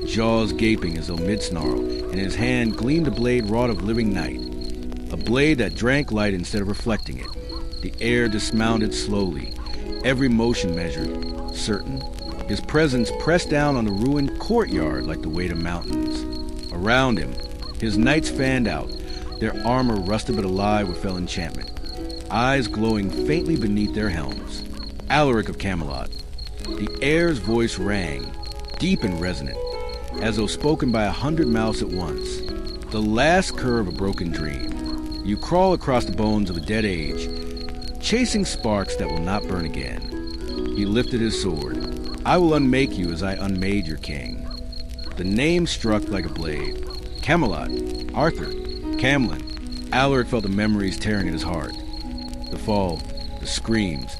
jaws gaping as though mid-snarl, and in his hand gleamed a blade wrought of living night, a blade that drank light instead of reflecting it. The air dismounted slowly, every motion measured, certain. His presence pressed down on the ruined courtyard like the weight of mountains. Around him, his knights fanned out, their armor rusted but alive with fell enchantment, eyes glowing faintly beneath their helms. Alaric of Camelot. The air's voice rang, deep and resonant, as though spoken by 100 mouths at once. The last curve of a broken dream. You crawl across the bones of a dead age, chasing sparks that will not burn again. He lifted his sword. "I will unmake you as I unmade your king." The name struck like a blade. Camelot, Arthur, Camlin. Alaric felt the memories tearing at his heart. The fall, the screams,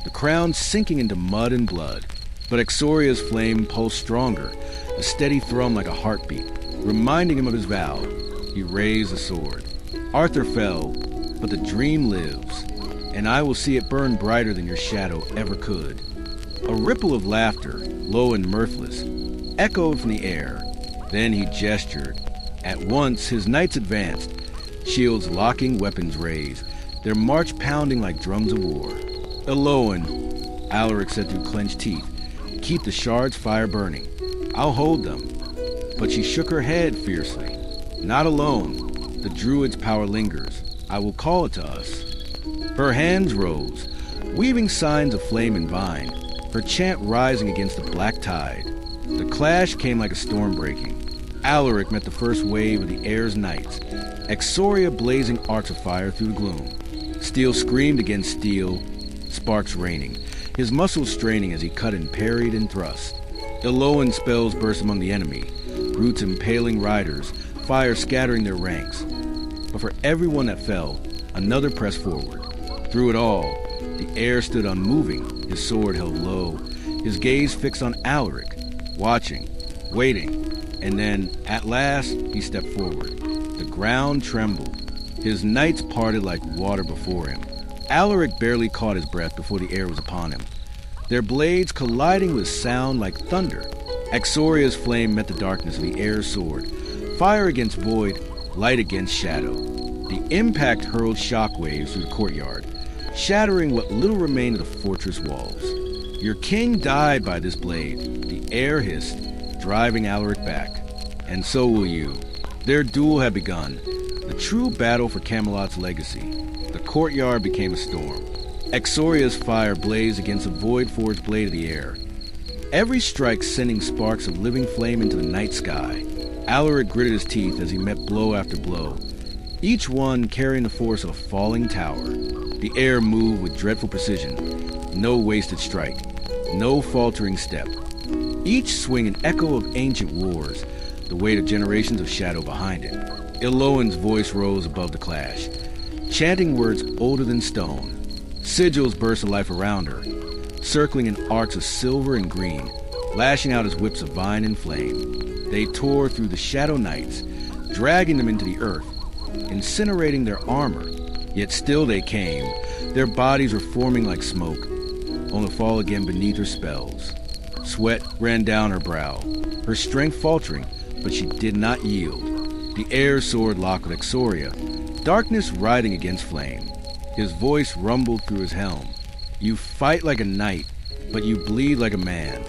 the crown sinking into mud and blood. But Exoria's flame pulsed stronger, a steady thrum like a heartbeat, reminding him of his vow. He raised the sword. Arthur fell, but the dream lives, and I will see it burn brighter than your shadow ever could. A ripple of laughter, low and mirthless, echoed from the air. Then he gestured. At once his knights advanced, shields locking, weapons raised, their march pounding like drums of war. "Alolan," Alaric said through clenched teeth, "keep the shards' fire burning. I'll hold them." But she shook her head fiercely. "Not alone. The druid's power lingers. I will call it to us." Her hands rose, weaving signs of flame and vine, her chant rising against the black tide. The clash came like a storm breaking. Alaric met the first wave of the air's knights, Exoria blazing arcs of fire through the gloom. Steel screamed against steel, sparks raining, his muscles straining as he cut and parried and thrust. Alolan spells burst among the enemy, roots impaling riders, fire scattering their ranks. But for everyone that fell, another pressed forward. Through it all, the air stood unmoving, his sword held low, his gaze fixed on Alaric, watching, waiting, and then, at last, he stepped forward. The ground trembled. His knights parted like water before him. Alaric barely caught his breath before the air was upon him, their blades colliding with sound like thunder. Exoria's flame met the darkness of the air's sword, fire against void, light against shadow. The impact hurled shockwaves through the courtyard, shattering what little remained of the fortress walls. "Your king died by this blade," the air hissed, driving Alaric back. "And so will you." Their duel had begun, the true battle for Camelot's legacy. The courtyard became a storm. Exoria's fire blazed against the void-forged blade of the air, every strike sending sparks of living flame into the night sky. Alaric gritted his teeth as he met blow after blow, each one carrying the force of a falling tower. The air moved with dreadful precision, no wasted strike, no faltering step. Each swing an echo of ancient wars, the weight of generations of shadow behind it. Alolan's voice rose above the clash, chanting words older than stone. Sigils burst to life around her, circling in arcs of silver and green, lashing out as whips of vine and flame. They tore through the shadow knights, dragging them into the earth, incinerating their armor. Yet still they came. Their bodies were forming like smoke, only to fall again beneath her spells. Sweat ran down her brow, her strength faltering, but she did not yield. The air sword locked with Exoria, darkness riding against flame. His voice rumbled through his helm. "You fight like a knight, but you bleed like a man.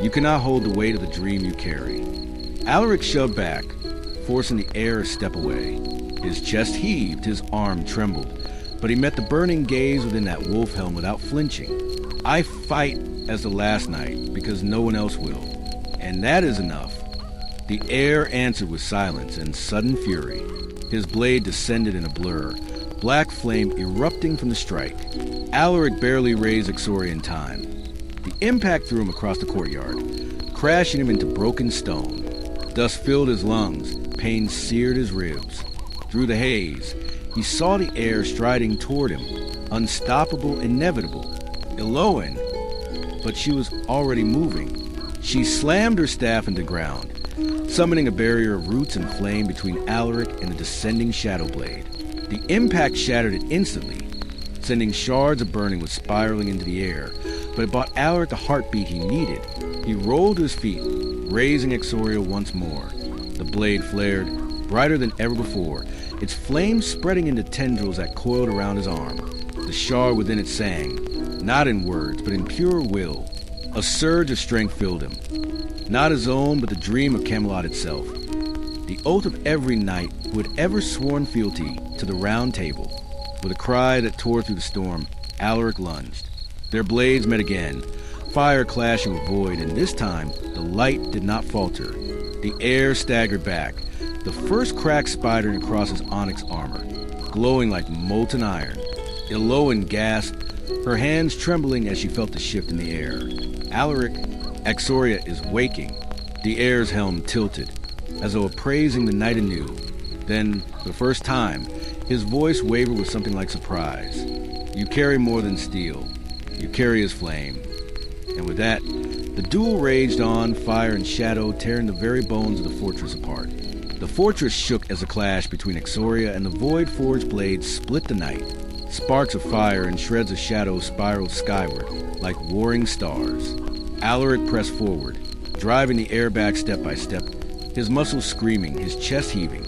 You cannot hold the weight of the dream you carry." Alaric shoved back, forcing the air a step away. His chest heaved, his arm trembled, But he met the burning gaze within that wolf helm without flinching. I fight as the last night, because no one else will. And that is enough. The air answered with silence and sudden fury. His blade descended in a blur, black flame erupting from the strike. Alaric barely raised Exoria in time. The impact threw him across the courtyard, crashing him into broken stone. Dust filled his lungs, pain seared his ribs. Through the haze, he saw the air striding toward him, unstoppable, inevitable. Eloan, but she was already moving. She slammed her staff into ground, summoning a barrier of roots and flame between Alaric and the descending shadow blade. The impact shattered it instantly, sending shards of burning wood spiraling into the air, but it brought Alaric the heartbeat he needed. He rolled to his feet, raising Exoria once more. The blade flared, brighter than ever before, its flames spreading into tendrils that coiled around his arm. The shard within it sang, not in words, but in pure will. A surge of strength filled him, not his own, but the dream of Camelot itself. The oath of every knight who had ever sworn fealty to the Round Table. With a cry that tore through the storm, Alaric lunged. Their blades met again, fire clashing with void, and this time the light did not falter. The air staggered back, the first crack spidering across his onyx armor, glowing like molten iron. Eloan gasped, her hands trembling as she felt the shift in the air. Alaric, Exoria is waking. The air's helm tilted, as though appraising the night anew. Then, for the first time, his voice wavered with something like surprise. You carry more than steel. You carry his flame. And with that, the duel raged on, fire and shadow tearing the very bones of the fortress apart. The fortress shook as the clash between Exoria and the void-forged blades split the night. Sparks of fire and shreds of shadow spiraled skyward, like warring stars. Alaric pressed forward, driving the air back step by step, his muscles screaming, his chest heaving.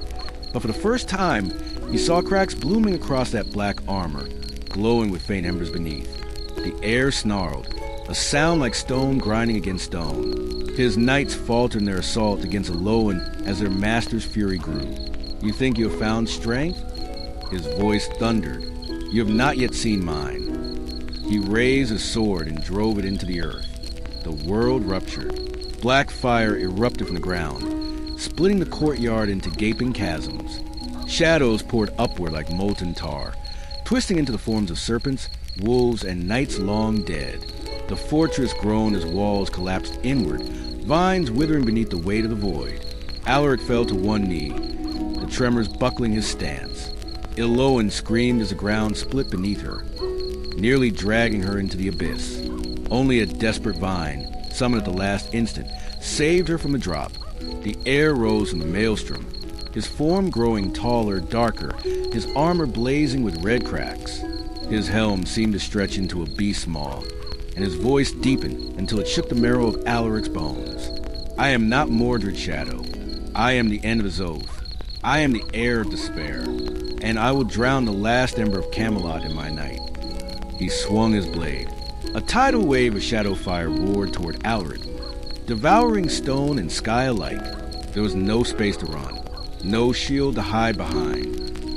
But for the first time, he saw cracks blooming across that black armor, glowing with faint embers beneath. The air snarled, a sound like stone grinding against stone. His knights faltered in their assault against Eloan as their master's fury grew. You think you have found strength? His voice thundered. You have not yet seen mine. He raised his sword and drove it into the earth. The world ruptured. Black fire erupted from the ground, splitting the courtyard into gaping chasms. Shadows poured upward like molten tar, twisting into the forms of serpents, wolves, and knights long dead. The fortress groaned as walls collapsed inward, vines withering beneath the weight of the void. Alaric fell to one knee, the tremors buckling his stance. Eloan screamed as the ground split beneath her, nearly dragging her into the abyss. Only a desperate vine, summoned at the last instant, saved her from the drop. The air rose from the maelstrom, his form growing taller, darker, his armor blazing with red cracks. His helm seemed to stretch into a beast's maw, and his voice deepened until it shook the marrow of Alaric's bones. I am not Mordred's shadow. I am the end of his oath. I am the heir of despair, and I will drown the last ember of Camelot in my night. He swung his blade. A tidal wave of shadow fire roared toward Alaric, devouring stone and sky alike. There was no space to run, no shield to hide behind.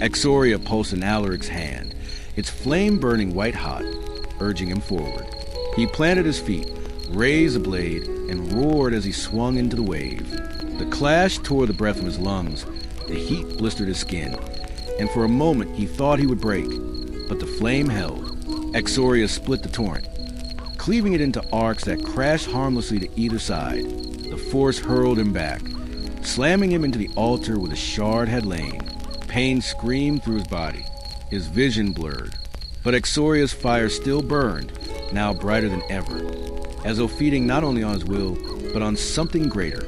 Exoria pulsed in Alaric's hand, its flame burning white-hot, urging him forward. He planted his feet, raised the blade, and roared as he swung into the wave. The clash tore the breath from his lungs, the heat blistered his skin, and for a moment he thought he would break, but the flame held. Exoria split the torrent, cleaving it into arcs that crashed harmlessly to either side. The force hurled him back, slamming him into the altar where the shard had lain. Pain screamed through his body, his vision blurred. But Exoria's fire still burned, now brighter than ever, as though feeding not only on his will, but on something greater,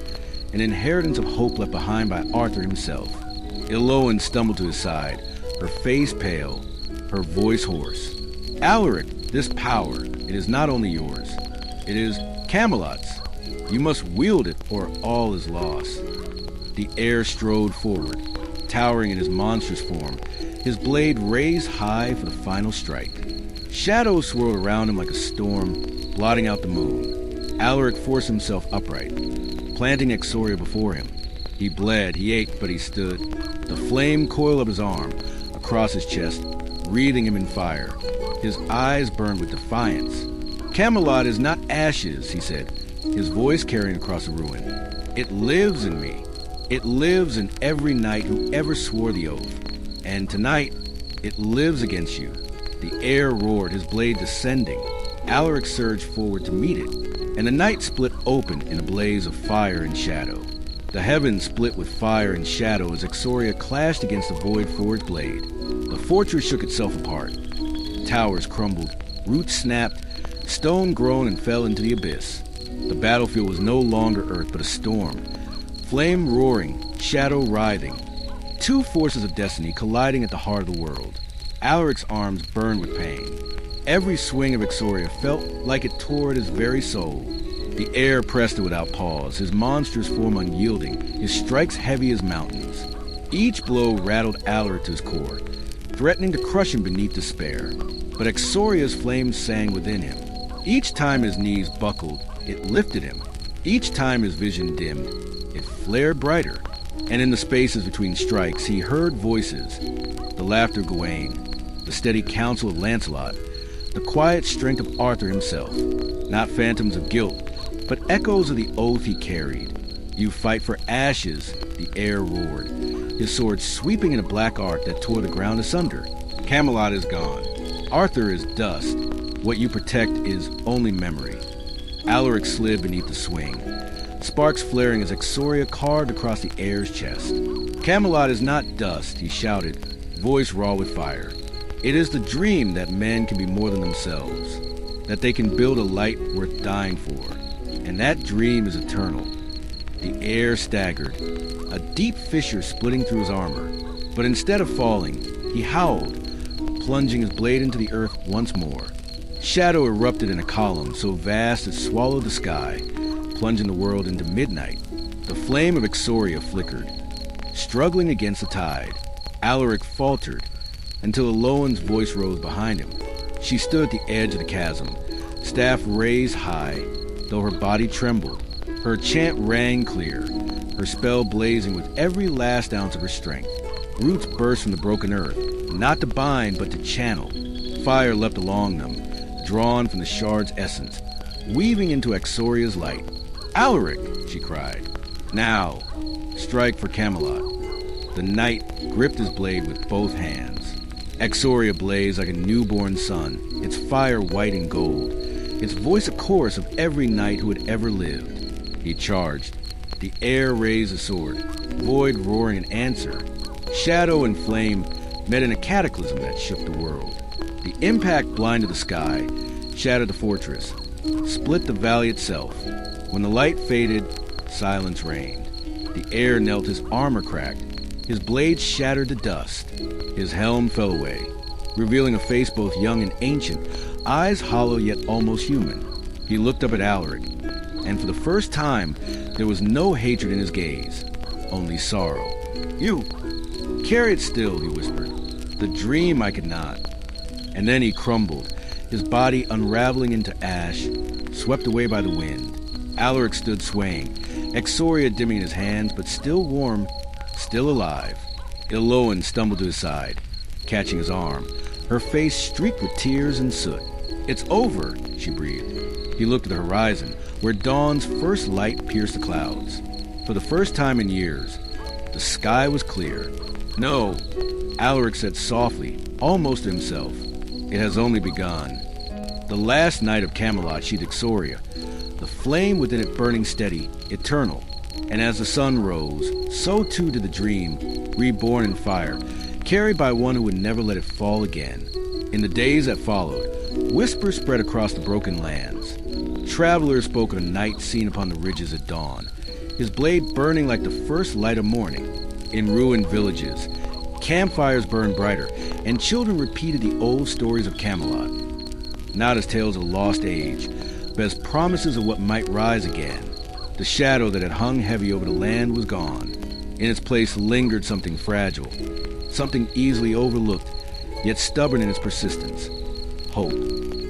an inheritance of hope left behind by Arthur himself. Eloan stumbled to his side, her face pale, her voice hoarse. Alaric, this power, it is not only yours, it is Camelot's. You must wield it or all is lost. The heir strode forward, towering in his monstrous form, his blade raised high for the final strike. Shadows swirled around him like a storm, blotting out the moon. Alaric forced himself upright, planting Exoria before him. He bled, he ached, but he stood. The flame coiled up his arm, across his chest, wreathing him in fire. His eyes burned with defiance. "Camelot is not ashes," he said, his voice carrying across the ruin. "It lives in me. It lives in every knight who ever swore the oath. And tonight, it lives against you." The air roared, his blade descending. Alaric surged forward to meet it, and the night split open in a blaze of fire and shadow. The heavens split with fire and shadow as Exoria clashed against the void-forged blade. The fortress shook itself apart. Towers crumbled, roots snapped, stone groaned and fell into the abyss. The battlefield was no longer earth but a storm. Flame roaring, shadow writhing. Two forces of destiny colliding at the heart of the world. Alaric's arms burned with pain. Every swing of Exoria felt like it tore at his very soul. The air pressed it without pause, his monstrous form unyielding, his strikes heavy as mountains. Each blow rattled Alaric to his core, threatening to crush him beneath despair. But Exoria's flames sang within him. Each time his knees buckled, it lifted him. Each time his vision dimmed, it flared brighter. And in the spaces between strikes, he heard voices. The laughter of Gawain, the steady counsel of Lancelot, the quiet strength of Arthur himself. Not phantoms of guilt, but echoes of the oath he carried. "You fight for ashes," the air roared, his sword sweeping in a black arc that tore the ground asunder. "Camelot is gone. Arthur is dust. What you protect is only memory." Alaric slid beneath the swing, sparks flaring as Exoria carved across the air's chest. "Camelot is not dust," he shouted, voice raw with fire. "It is the dream that men can be more than themselves, that they can build a light worth dying for, and that dream is eternal." The air staggered, a deep fissure splitting through his armor, but instead of falling, he howled, plunging his blade into the earth once more. Shadow erupted in a column so vast it swallowed the sky, plunging the world into midnight. The flame of Exoria flickered, struggling against the tide. Alaric faltered, until Aloan's voice rose behind him. She stood at the edge of the chasm, staff raised high, though her body trembled. Her chant rang clear, her spell blazing with every last ounce of her strength. Roots burst from the broken earth, not to bind but to channel. Fire leapt along them, drawn from the shard's essence, weaving into Exoria's light. "Alaric!" she cried. "Now, strike for Camelot." The knight gripped his blade with both hands. Exoria blazed like a newborn sun, its fire white and gold, its voice a chorus of every knight who had ever lived. He charged. The air raised a sword, void roaring in answer. Shadow and flame met in a cataclysm that shook the world. The impact blinded the sky, shattered the fortress, split the valley itself. When the light faded, silence reigned. The air knelt, his armor cracked, his blade shattered to dust. His helm fell away, revealing a face both young and ancient, eyes hollow yet almost human. He looked up at Alaric, and for the first time, there was no hatred in his gaze, only sorrow. "You, carry it still," he whispered. "The dream I could not." And then he crumbled, his body unraveling into ash, swept away by the wind. Alaric stood swaying, Exoria dimming in his hands, but still warm, still alive. Aloan stumbled to his side, catching his arm, her face streaked with tears and soot. "It's over," she breathed. He looked at the horizon, where dawn's first light pierced the clouds. For the first time in years, the sky was clear. "No," Alaric said softly, almost to himself. "It has only begun." The last night of Camelot sheathed Exoria, the flame within it burning steady, eternal. And as the sun rose, so too did the dream, reborn in fire, carried by one who would never let it fall again. In the days that followed, whispers spread across the broken lands. Travelers spoke of a knight seen upon the ridges at dawn, his blade burning like the first light of morning. In ruined villages, campfires burned brighter, and children repeated the old stories of Camelot. Not as tales of a lost age, but as promises of what might rise again. The shadow that had hung heavy over the land was gone. In its place lingered something fragile, something easily overlooked, yet stubborn in its persistence. Hope.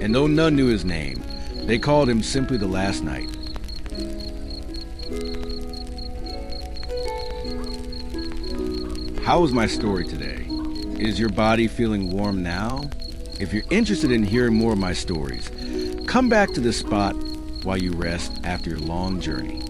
And though none knew his name, they called him simply the Last Knight. How was my story today? Is your body feeling warm now? If you're interested in hearing more of my stories, come back to this spot while you rest after your long journey.